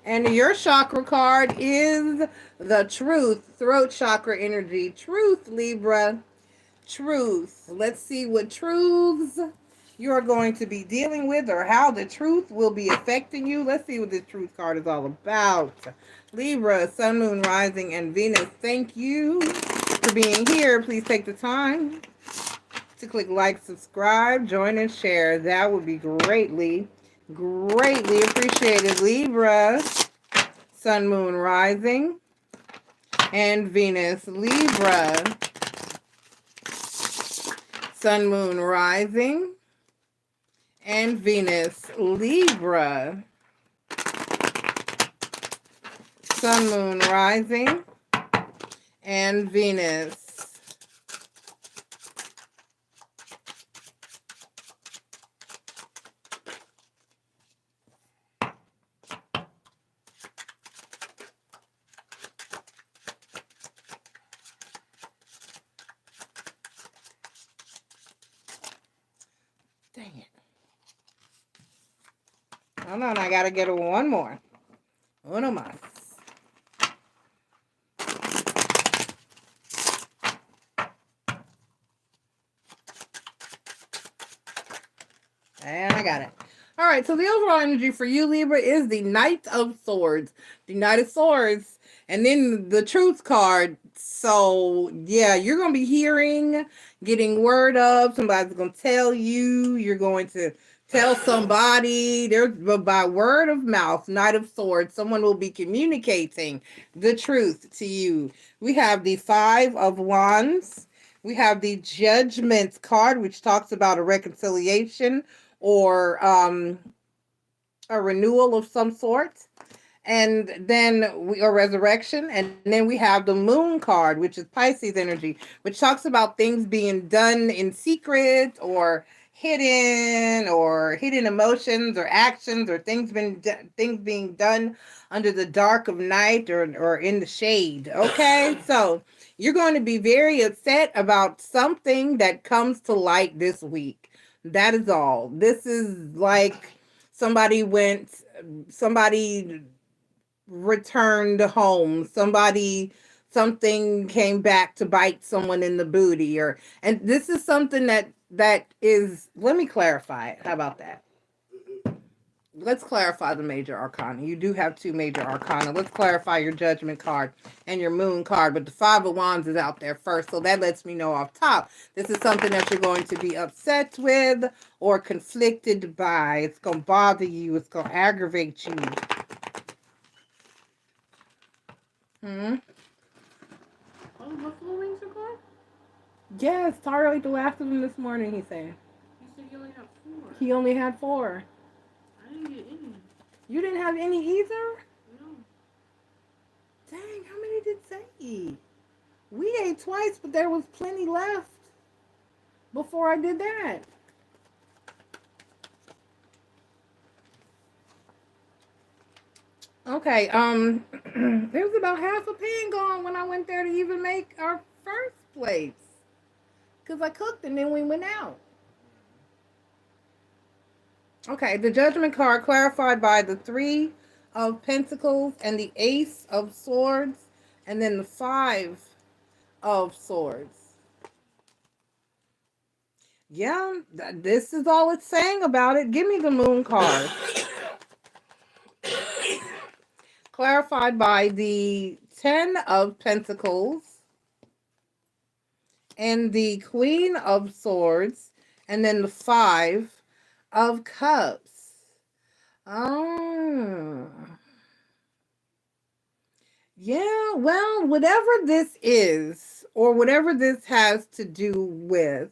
And your chakra card is the Truth, throat chakra energy. Truth, Libra. Truth. Let's see what truths you're going to be dealing with or how the truth will be affecting you. Let's see what this truth card is all about. Libra, Sun, Moon, Rising, and Venus, thank you for being here. Please take the time to click like, subscribe, join, and share. That would be greatly appreciated. Libra, Sun, Moon, Rising, and Venus. Libra, Sun, Moon, Rising, and Venus. Libra, Sun, Moon, Rising, and Venus. Dang it. Hold on, I gotta get one more. Uno más. And I got it. All right, so the overall energy for you, Libra, is the Knight of Swords. The Knight of Swords. And then the Truth card. So, yeah, you're going to be hearing, getting word of. Somebody's going to tell you. You're going to tell somebody. There's by word of mouth, Knight of Swords. Someone will be communicating the truth to you. We have the Five of Wands. We have the Judgment card, which talks about a reconciliation or a renewal of some sort. And then a resurrection. And then we have the Moon card, which is Pisces energy, which talks about things being done in secret or hidden emotions or actions or things being done under the dark of night or in the shade. Okay, so you're going to be very upset about something that comes to light this week. That is all. This is like somebody returned home. Something came back to bite someone in the booty, and this is something that is, let me clarify it. How about that? Let's clarify the major arcana. You do have two major arcana. Let's clarify your Judgment card and your Moon card, but the Five of Wands is out there first, so that lets me know off top. This is something that you're going to be upset with or conflicted by. It's going to bother you. It's going to aggravate you. Hmm. Oh, buffalo wings are gone? Yes, Tara ate the last of them this morning, he said. You said you only have 4. He only had 4. I didn't get any. You didn't have any either? No. Dang, how many did they eat? We ate twice, but there was plenty left before I did that. Okay, there was about half a pan gone when I went there to even make our first plates. Because I cooked and then we went out. Okay, the judgment card clarified by the 3 of Pentacles and the Ace of Swords and then the 5 of Swords. Yeah, this is all it's saying about it. Give me the Moon card. Clarified by the 10 of Pentacles and the Queen of Swords and then the 5 of Cups. Oh. Yeah, well, whatever this is, or whatever this has to do with,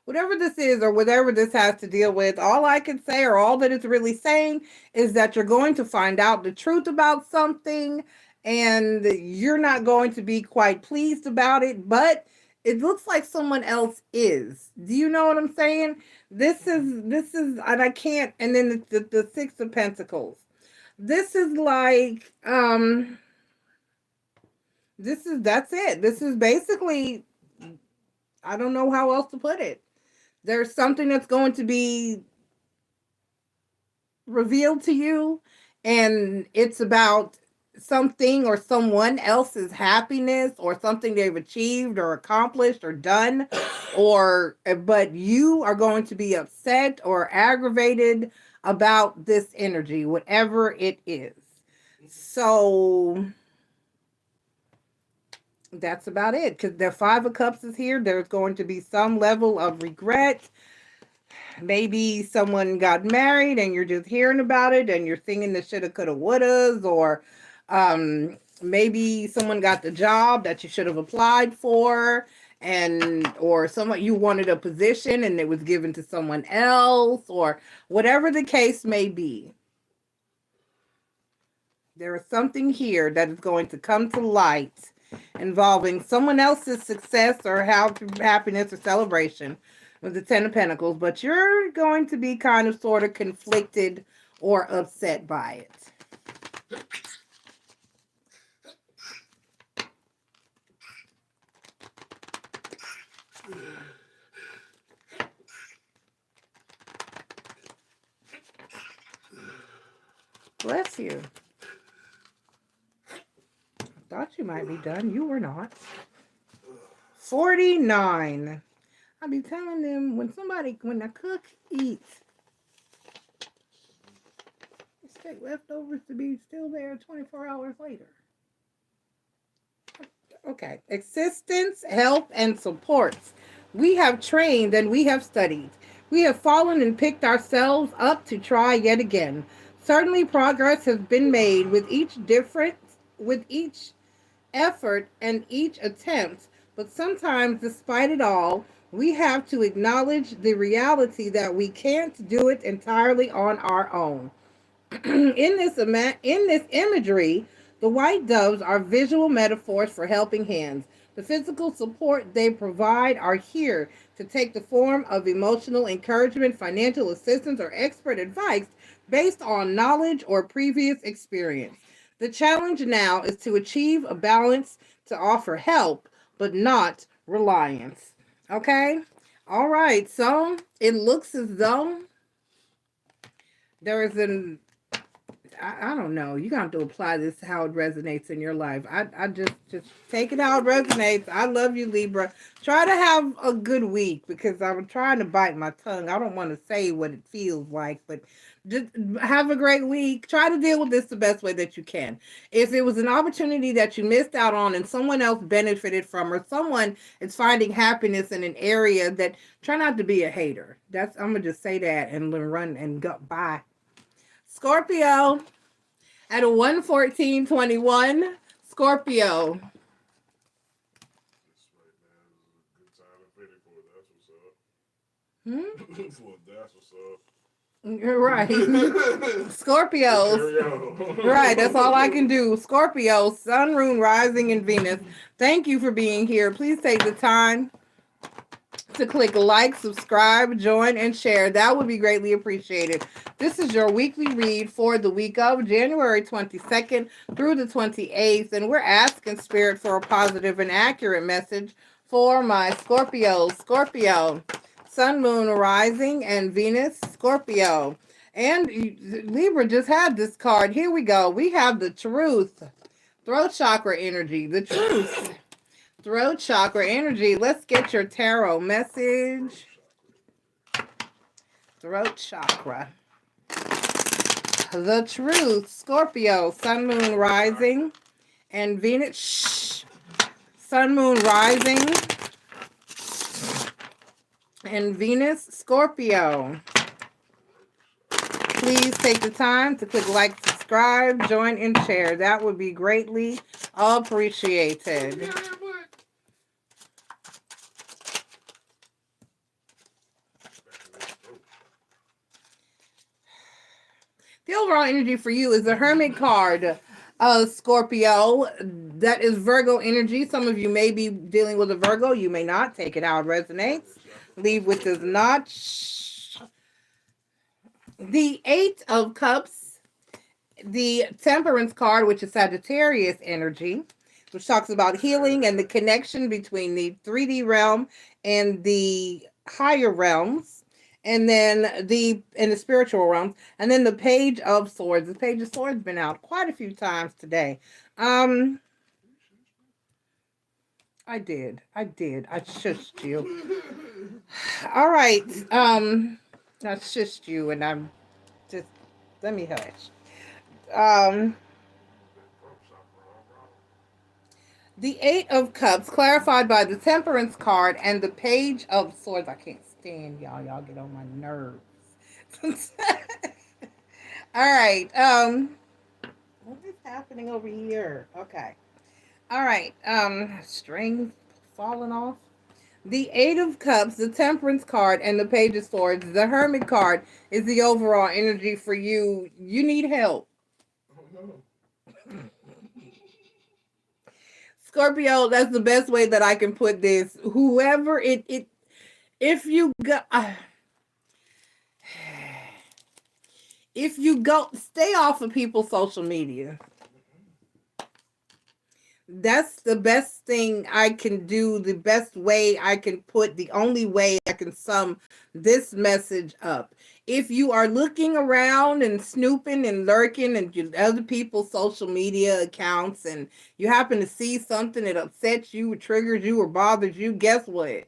whatever this is, or whatever this has to deal with, all I can say, or all that it's really saying, is that you're going to find out the truth about something, and you're not going to be quite pleased about it, but it looks like someone else is. Do you know what I'm saying? This is, and I can't, and then the 6 of Pentacles. This is like, that's it. This is basically, I don't know how else to put it. There's something that's going to be revealed to you, and it's about something or someone else's happiness or something they've achieved or accomplished or done, or but you are going to be upset or aggravated about this energy, whatever it is. So that's about it, because the 5 of Cups is here. There's going to be some level of regret. Maybe someone got married and you're just hearing about it and you're singing the shoulda, coulda, wouldas, or maybe someone got the job that you should have applied for, and or someone, you wanted a position and it was given to someone else, or whatever the case may be. There is something here that is going to come to light involving someone else's success or happiness or celebration with the 10 of Pentacles, but you're going to be kind of sort of conflicted or upset by it. Bless you. I thought you might be done. You were not. 49. I be telling them, when the cook eats, expect leftovers to be still there 24 hours later. Okay. Assistance, help, and supports. We have trained and we have studied. We have fallen and picked ourselves up to try yet again. Certainly progress has been made with each effort and each attempt, but sometimes, despite it all, we have to acknowledge the reality that we can't do it entirely on our own. In this imagery, the white doves are visual metaphors for helping hands. The physical support they provide are here to take the form of emotional encouragement, financial assistance, or expert advice based on knowledge or previous experience. The challenge now is to achieve a balance, to offer help, but not reliance. Okay? All right. So it looks as though there is I don't know. You got to apply this how it resonates in your life. I just take it how it resonates. I love you, Libra. Try to have a good week because I'm trying to bite my tongue. I don't want to say what it feels like, but just have a great week. Try to deal with this the best way that you can. If it was an opportunity that you missed out on and someone else benefited from, or someone is finding happiness in an area, that try not to be a hater. That's I'm gonna just say that and then run and go. Bye. Scorpio at 1:14:21. Scorpio. This right now is a good time to fit it for it. That's what's up. Hmm? For that's what's up. You're right. Scorpios. Carry on. Right, that's all I can do. Scorpio, Sun, Moon, Rising, and Venus. Thank you for being here. Please take the time to click like, subscribe, join, and share. That would be greatly appreciated. This is your weekly read for the week of January 22nd through the 28th, and we're asking Spirit for a positive and accurate message for my Scorpio. Scorpio, Sun, Moon, Rising, and Venus, Scorpio. And Libra just had this card. Here we go. We have the truth. Throat chakra energy. The truth. Throat chakra energy. Let's get your tarot message. Throat chakra. The truth. Scorpio, Sun, Moon, Rising, and Venus. Shh. Sun, Moon, Rising, and Venus, Scorpio. Please take the time to click like, subscribe, join, and share. That would be greatly appreciated. The overall energy for you is the Hermit card, Scorpio. That is Virgo energy. Some of you may be dealing with a Virgo. You may not. Take it how it resonates. Leave with does not. The Eight of Cups, the Temperance card, which is Sagittarius energy, which talks about healing and the connection between the 3D realm and the higher realms, and then the spiritual realms, and then the Page of Swords. The Page of Swords been out quite a few times today. I did. I shushed you. All right. I shushed you, and I'm just let me hush. Um. The Eight of Cups, clarified by the Temperance card and the Page of Swords. I can't stand y'all. Y'all get on my nerves. All right. What is happening over here? Okay. All right. String falling off. The Eight of Cups, the Temperance card, and the Page of Swords. The Hermit card is the overall energy for you. You need help. Scorpio, that's the best way that I can put this. Whoever if you go, stay off of people's social media. That's the best thing I can do. The best way I can put, the only way I can sum this message up. If you are looking around and snooping and lurking and other people's social media accounts, and you happen to see something that upsets you, or triggers you, or bothers you, guess what?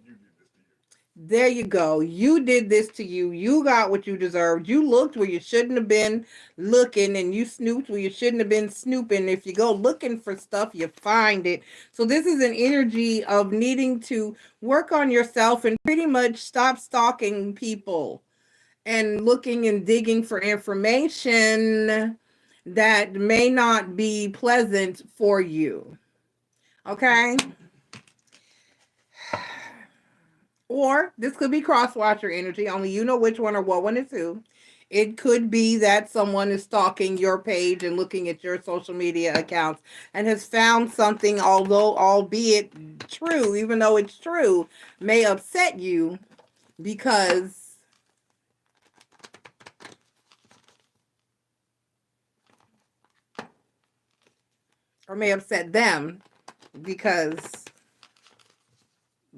There you go. You did this to you. You got what you deserved. You looked where you shouldn't have been looking, and you snooped where you shouldn't have been snooping. If you go looking for stuff, you find it. So this is an energy of needing to work on yourself and pretty much stop stalking people and looking and digging for information that may not be pleasant for you. Okay? Or this could be cross-watcher energy. Only you know which one or what one is who. It could be that someone is stalking your page and looking at your social media accounts and has found something, although albeit true, even though it's true, may upset you because or may upset them because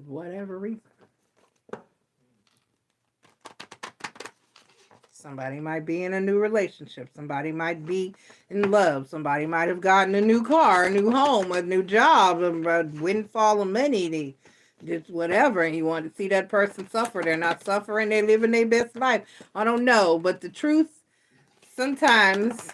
whatever reason. Somebody might be in a new relationship. Somebody might be in love. Somebody might have gotten a new car, a new home, a new job, a windfall of money. They just whatever. And you want to see that person suffer. They're not suffering. They're living their best life. I don't know. But the truth sometimes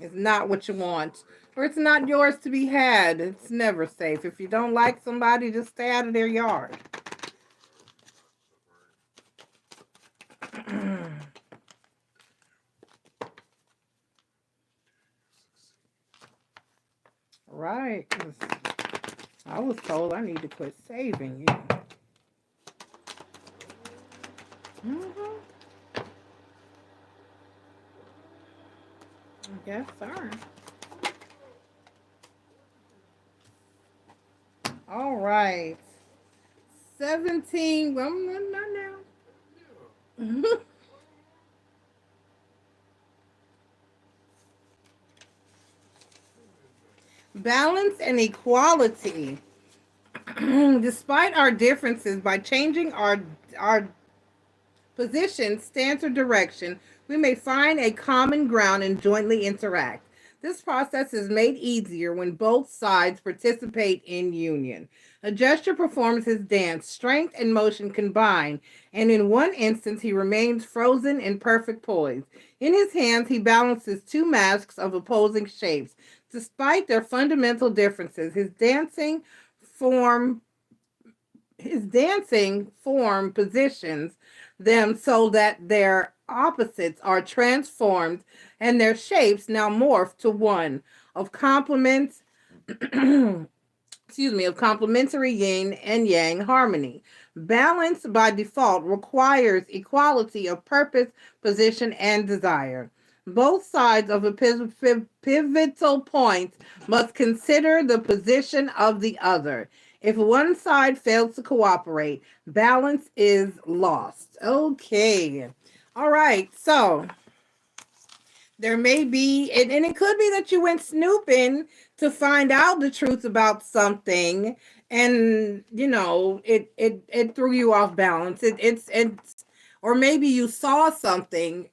is not what you want. Or it's not yours to be had. It's never safe. If you don't like somebody, just stay out of their yard. Right. 'Cause I was told I need to quit saving you. Yes, sir. All right. 17. Well, not now. Balance and equality. Despite our differences, by changing our position, stance, or direction, we may find a common ground and jointly interact. This process is made easier when both sides participate in union. A gesture performs his dance, strength and motion combine, and in one instance he remains frozen in perfect poise. In his hands he balances two masks of opposing shapes. Despite their fundamental differences, his dancing form positions them so that their opposites are transformed and their shapes now morph to one of complements of complementary yin and yang harmony. Balance by default requires equality of purpose, position, and desire. Both sides of a pivotal point must consider the position of the other. If one side fails to cooperate, balance is lost. Okay. All right. So there may be, and it could be that you went snooping to find out the truth about something, and it threw you off balance. It's or maybe you saw something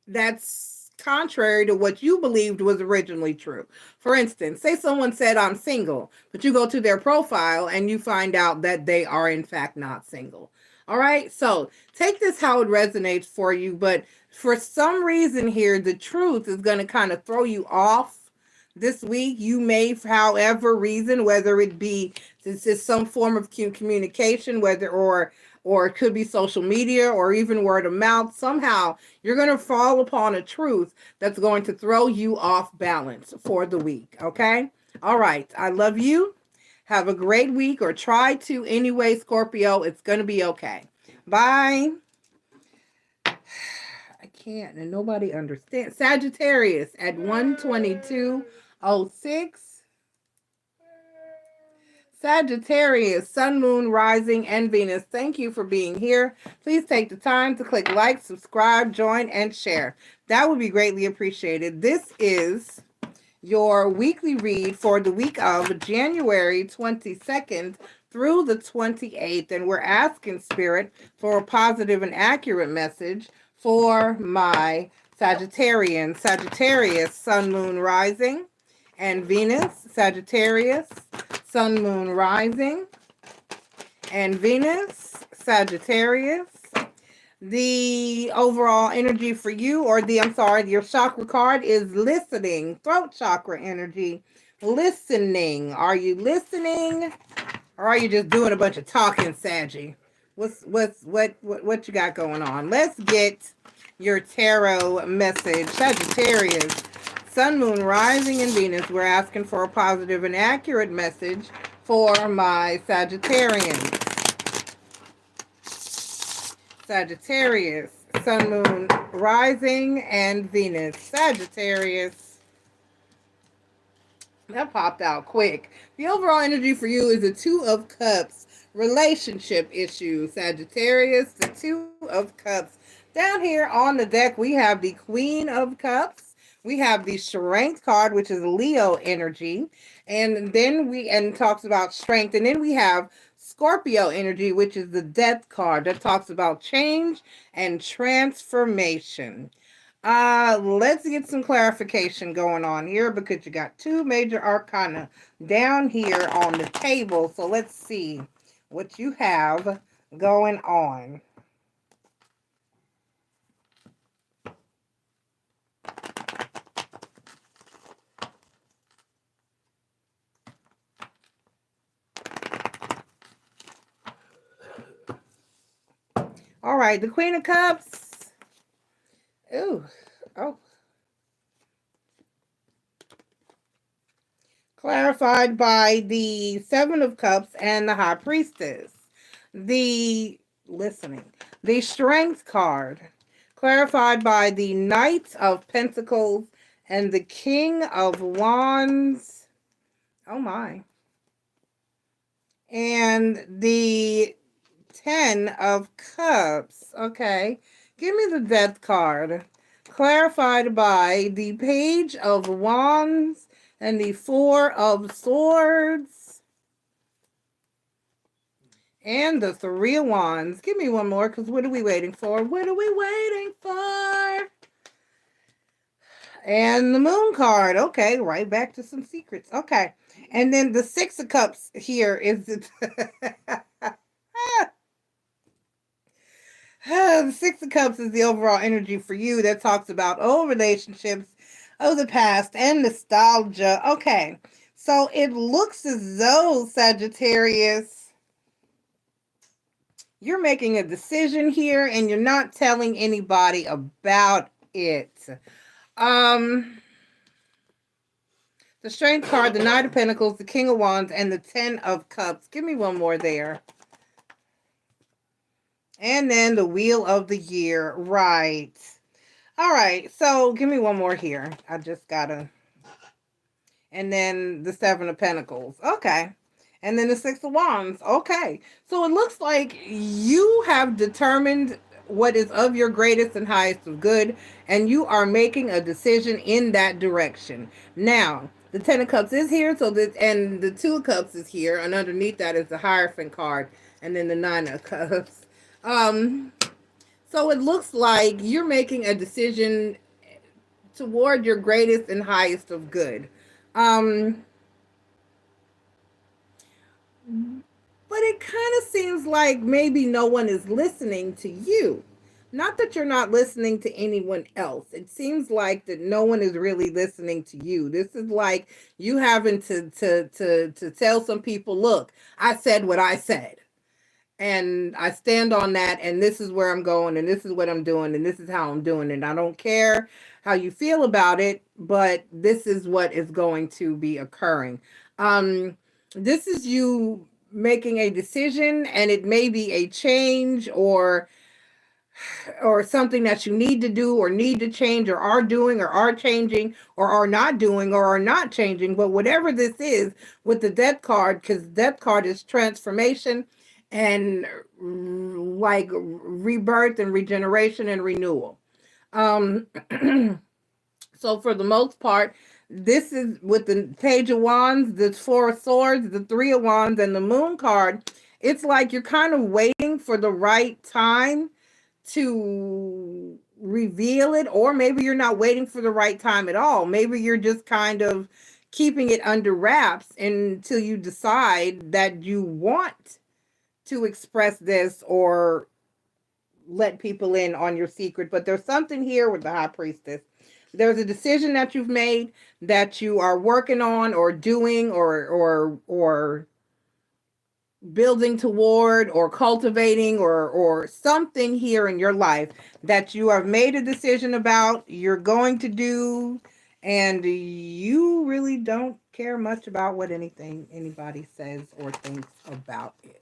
that's contrary to what you believed was originally true. For instance, say someone said, I'm single, but you go to their profile and you find out that they are in fact not single. All right. So take this how it resonates for you. But for some reason here, the truth is going to kind of throw you off this week. You may, for however reason, whether it be this is some form of communication, whether or it could be social media or even word of mouth. Somehow you're going to fall upon a truth that's going to throw you off balance for the week. Okay. All right. I love you. Have a great week, or try to anyway, Scorpio. It's going to be okay. Bye. I can't, and nobody understands. Sagittarius at 1:22:06. Sagittarius, Sun, Moon, Rising, and Venus. Thank you for being here. Please take the time to click like, subscribe, join, and share. That would be greatly appreciated. This is your weekly read for the week of January 22nd through the 28th. And we're asking Spirit for a positive and accurate message for my Sagittarian. Sagittarius, Sun, Moon, Rising, and Venus. Sagittarius, Sun, Moon, Rising, and Venus. Sagittarius. The overall energy for you, or your chakra card is listening. Throat chakra energy. Listening. Are you listening? Or are you just doing a bunch of talking, Saggy? What you got going on? Let's get your tarot message. Sagittarius, Sun, Moon, Rising, and Venus. We're asking for a positive and accurate message for my Sagittarians. Sagittarius, Sun, Moon, Rising, and Venus. Sagittarius. That popped out quick. The overall energy for you is the Two of Cups. Relationship issues. Sagittarius, the Two of Cups. Down here on the deck, we have the Queen of Cups. We have the Strength card, which is Leo energy. And then talks about strength. And then we have Scorpio energy, which is the death card that talks about change and transformation. Let's get some clarification going on here because you got two major arcana down here on the table. So let's see what you have going on. All right, the Queen of Cups. Ooh, oh. Clarified by the Seven of Cups and the High Priestess. The listening. The Strength card. Clarified by the Knight of Pentacles and the King of Wands. Oh my. And the Ten of Cups. Okay. Give me the Death card. Clarified by the Page of Wands and the Four of Swords. And the Three of Wands. Give me one more, because what are we waiting for? What are we waiting for? And the Moon card. Okay, right back to some secrets. Okay. And then the Six of Cups here is the... The Six of Cups is the overall energy for you that talks about old relationships of the past and nostalgia. Okay, so it looks as though, Sagittarius, you're making a decision here and you're not telling anybody about it. The Strength card, the Knight of Pentacles, the King of Wands, and the Ten of Cups. Give me one more there. And then the Wheel of the Year. Right. All right. So give me one more here. I just gotta. And then the Seven of Pentacles. Okay. And then the Six of Wands. Okay. So it looks like you have determined what is of your greatest and highest of good, and you are making a decision in that direction. Now, the Ten of Cups is here, so that, and the Two of Cups is here, and underneath that is the Hierophant card, and then the Nine of Cups. So it looks like you're making a decision toward your greatest and highest of good. But it kind of seems like maybe no one is listening to you. Not that you're not listening to anyone else. It seems like that no one is really listening to you. This is like you having to tell some people, look, I said what I said. And I stand on that, and this is where I'm going, and this is what I'm doing, and this is how I'm doing it. I don't care how you feel about it, but this is what is going to be occurring. This is you making a decision, and it may be a change or something that you need to do or need to change or are doing or are changing or are not doing or are not changing. But whatever this is with the Death card, because Death card is transformation and like rebirth and regeneration and renewal. So for the most part, this is with the Page of Wands, the Four of Swords, the Three of Wands, and the Moon card. It's like you're kind of waiting for the right time to reveal it, or maybe you're not waiting for the right time at all. Maybe you're just kind of keeping it under wraps until you decide that you want to express this or let people in on your secret. But there's something here with the High Priestess. There's a decision that you've made that you are working on or doing or building toward or cultivating or something here in your life that you have made a decision about, you're going to do, and you really don't care much about what anybody says or thinks about it.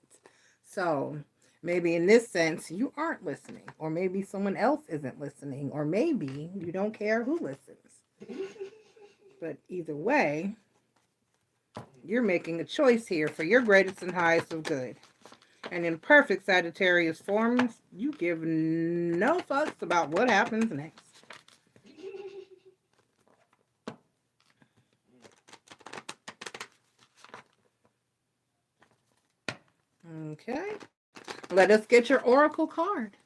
So maybe in this sense you aren't listening, or maybe someone else isn't listening, or maybe you don't care who listens. But either way, you're making a choice here for your greatest and highest of good. And in perfect Sagittarius forms, you give no fucks about what happens next. Okay. Let us get your oracle card.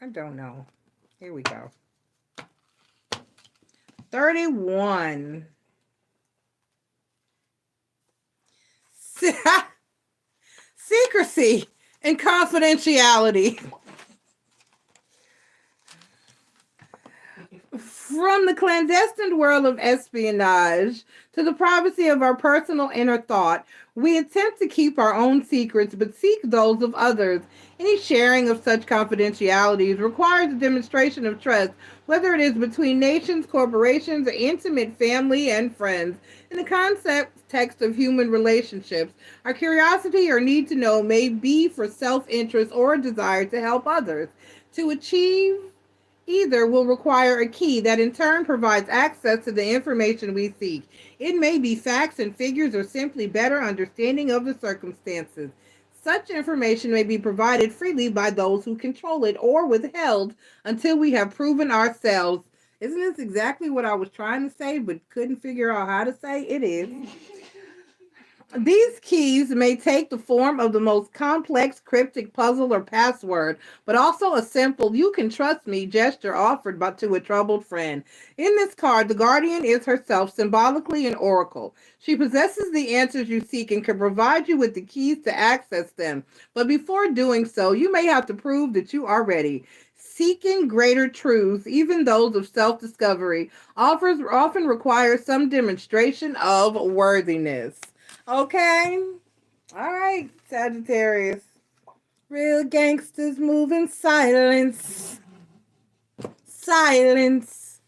I don't know. Here we go. 31. Secrecy and confidentiality. From the clandestine world of espionage to the privacy of our personal inner thought, we attempt to keep our own secrets but seek those of others. Any sharing of such confidentialities requires a demonstration of trust, whether it is between nations, corporations, or intimate family and friends. In the context of human relationships, our curiosity or need to know may be for self-interest or a desire to help others. To achieve either will require a key that in turn provides access to the information we seek. It may be facts and figures or simply better understanding of the circumstances. Such information may be provided freely by those who control it or withheld until we have proven ourselves. Isn't this exactly what I was trying to say but couldn't figure out how to say? It is. These keys may take the form of the most complex cryptic puzzle or password, but also a simple "you can trust me" gesture offered to a troubled friend. In this card, the guardian is herself, symbolically an oracle. She possesses the answers you seek and can provide you with the keys to access them. But before doing so, you may have to prove that you are ready. Seeking greater truths, even those of self-discovery, often requires some demonstration of worthiness. Okay. All right, Sagittarius. Real gangsters move in silence. Silence.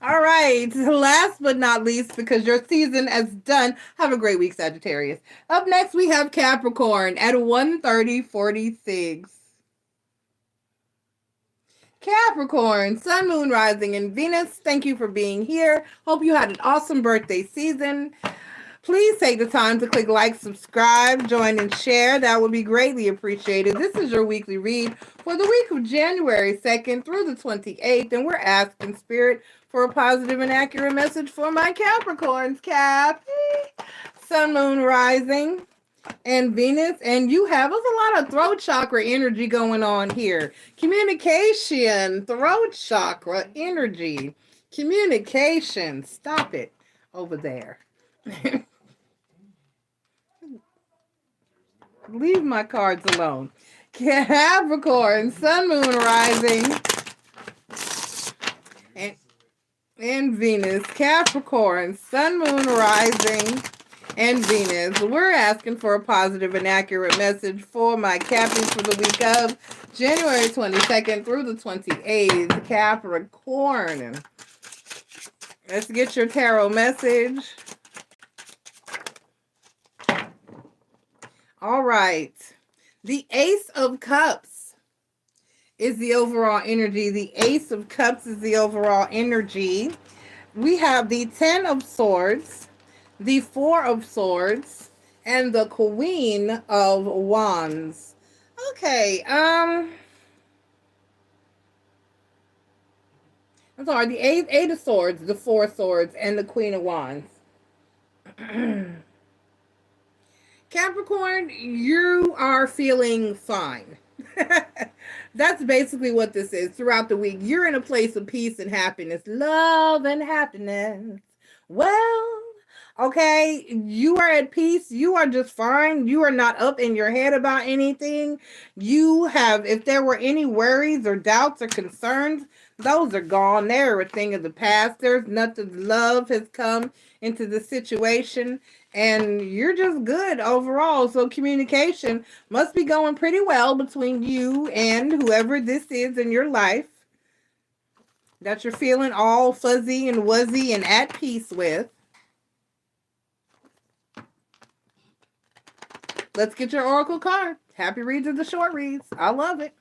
All right. Last but not least, because your season is done, have a great week, Sagittarius. Up next, we have Capricorn at 1:30:46. Capricorn, Sun, Moon, Rising, and Venus. Thank you for being here. Hope you had an awesome birthday season. Please take the time to click like, subscribe, join, and share. That would be greatly appreciated. This is your weekly read for the week of January 2nd through the 28th, and we're asking Spirit for a positive and accurate message for my Capricorns. Cap, Sun, Moon, Rising, and Venus, and you have us a lot of throat chakra energy going on here. Communication, throat chakra energy, communication. Stop it over there. Leave my cards alone. Capricorn, Sun, Moon, Rising, and Venus. Capricorn, Sun, Moon, Rising, and Venus. We're asking for a positive and accurate message for my Cappies for the week of January 22nd through the 28th. Capricorn. Let's get your tarot message. All right. The Ace of Cups is the overall energy. The Ace of Cups is the overall energy. We have the Ten of Swords, the Four of Swords, and the Queen of Wands. Okay, I'm sorry, the Eight of Swords, the Four of Swords, and the Queen of Wands. Capricorn, you are feeling fine. That's basically what this is throughout the week. You're in a place of peace and happiness, love and happiness. Well, okay, you are at peace. You are just fine. You are not up in your head about anything. You have, if there were any worries or doubts or concerns, those are gone. They're a thing of the past. There's nothing. Love has come into the situation, and you're just good overall. So communication must be going pretty well between you and whoever this is in your life that you're feeling all fuzzy and wuzzy and at peace with. Let's get your oracle card. Happy reads of the short reads. I love it.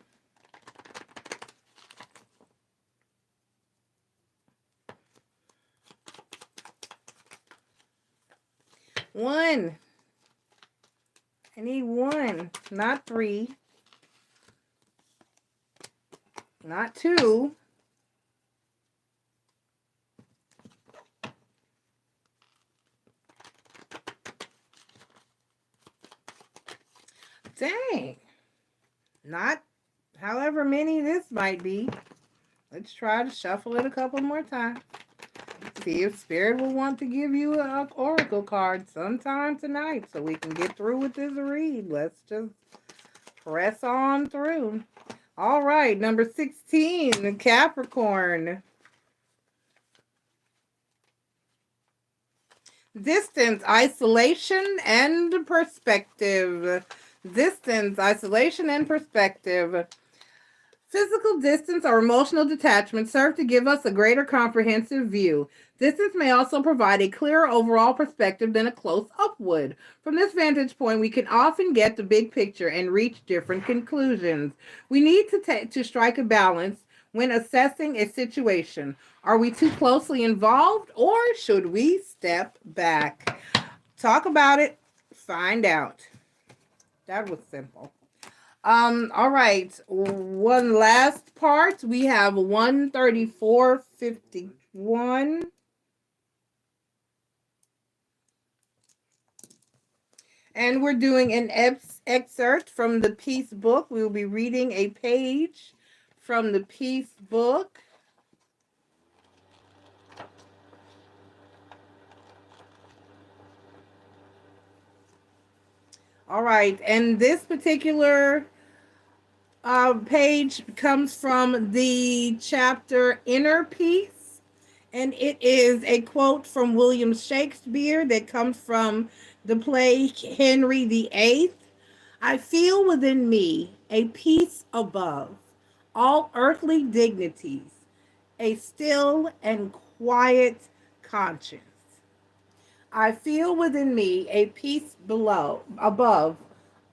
One. I need one, not three, not two, however many this might be. Let's try to shuffle it a couple more times. See if Spirit will want to give you an oracle card sometime tonight so we can get through with this read. Let's just press on through. All right, number 16, Capricorn. Distance, isolation, and perspective. Distance, isolation, and perspective. Physical distance or emotional detachment serve to give us a greater comprehensive view. Distance may also provide a clearer overall perspective than a close-up would. From this vantage point, we can often get the big picture and reach different conclusions. We need to strike a balance when assessing a situation. Are we too closely involved or should we step back? Talk about it, find out. That was simple. All right. One last part. We have 134.51. And we're doing an excerpt from the Peace book. We will be reading a page from the Peace book. All right. And this particular page comes from the chapter Inner Peace, and it is a quote from William Shakespeare that comes from the play Henry VIII. I feel within me a peace above all earthly dignities, a still and quiet conscience. I feel within me a peace above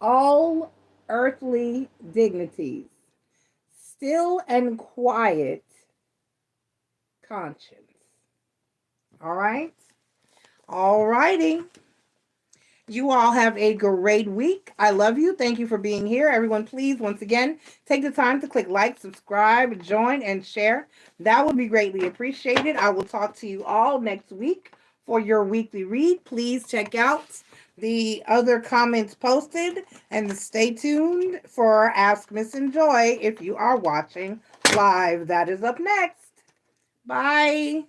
all earthly dignities, still and quiet conscience. All right? All righty. You all have a great week. I love you. Thank you for being here. Everyone, please, once again, take the time to click like, subscribe, join, and share. That would be greatly appreciated. I will talk to you all next week for your weekly read. Please check out the other comments posted and stay tuned for Ask Miss and Joy if you are watching live. That is up next. Bye.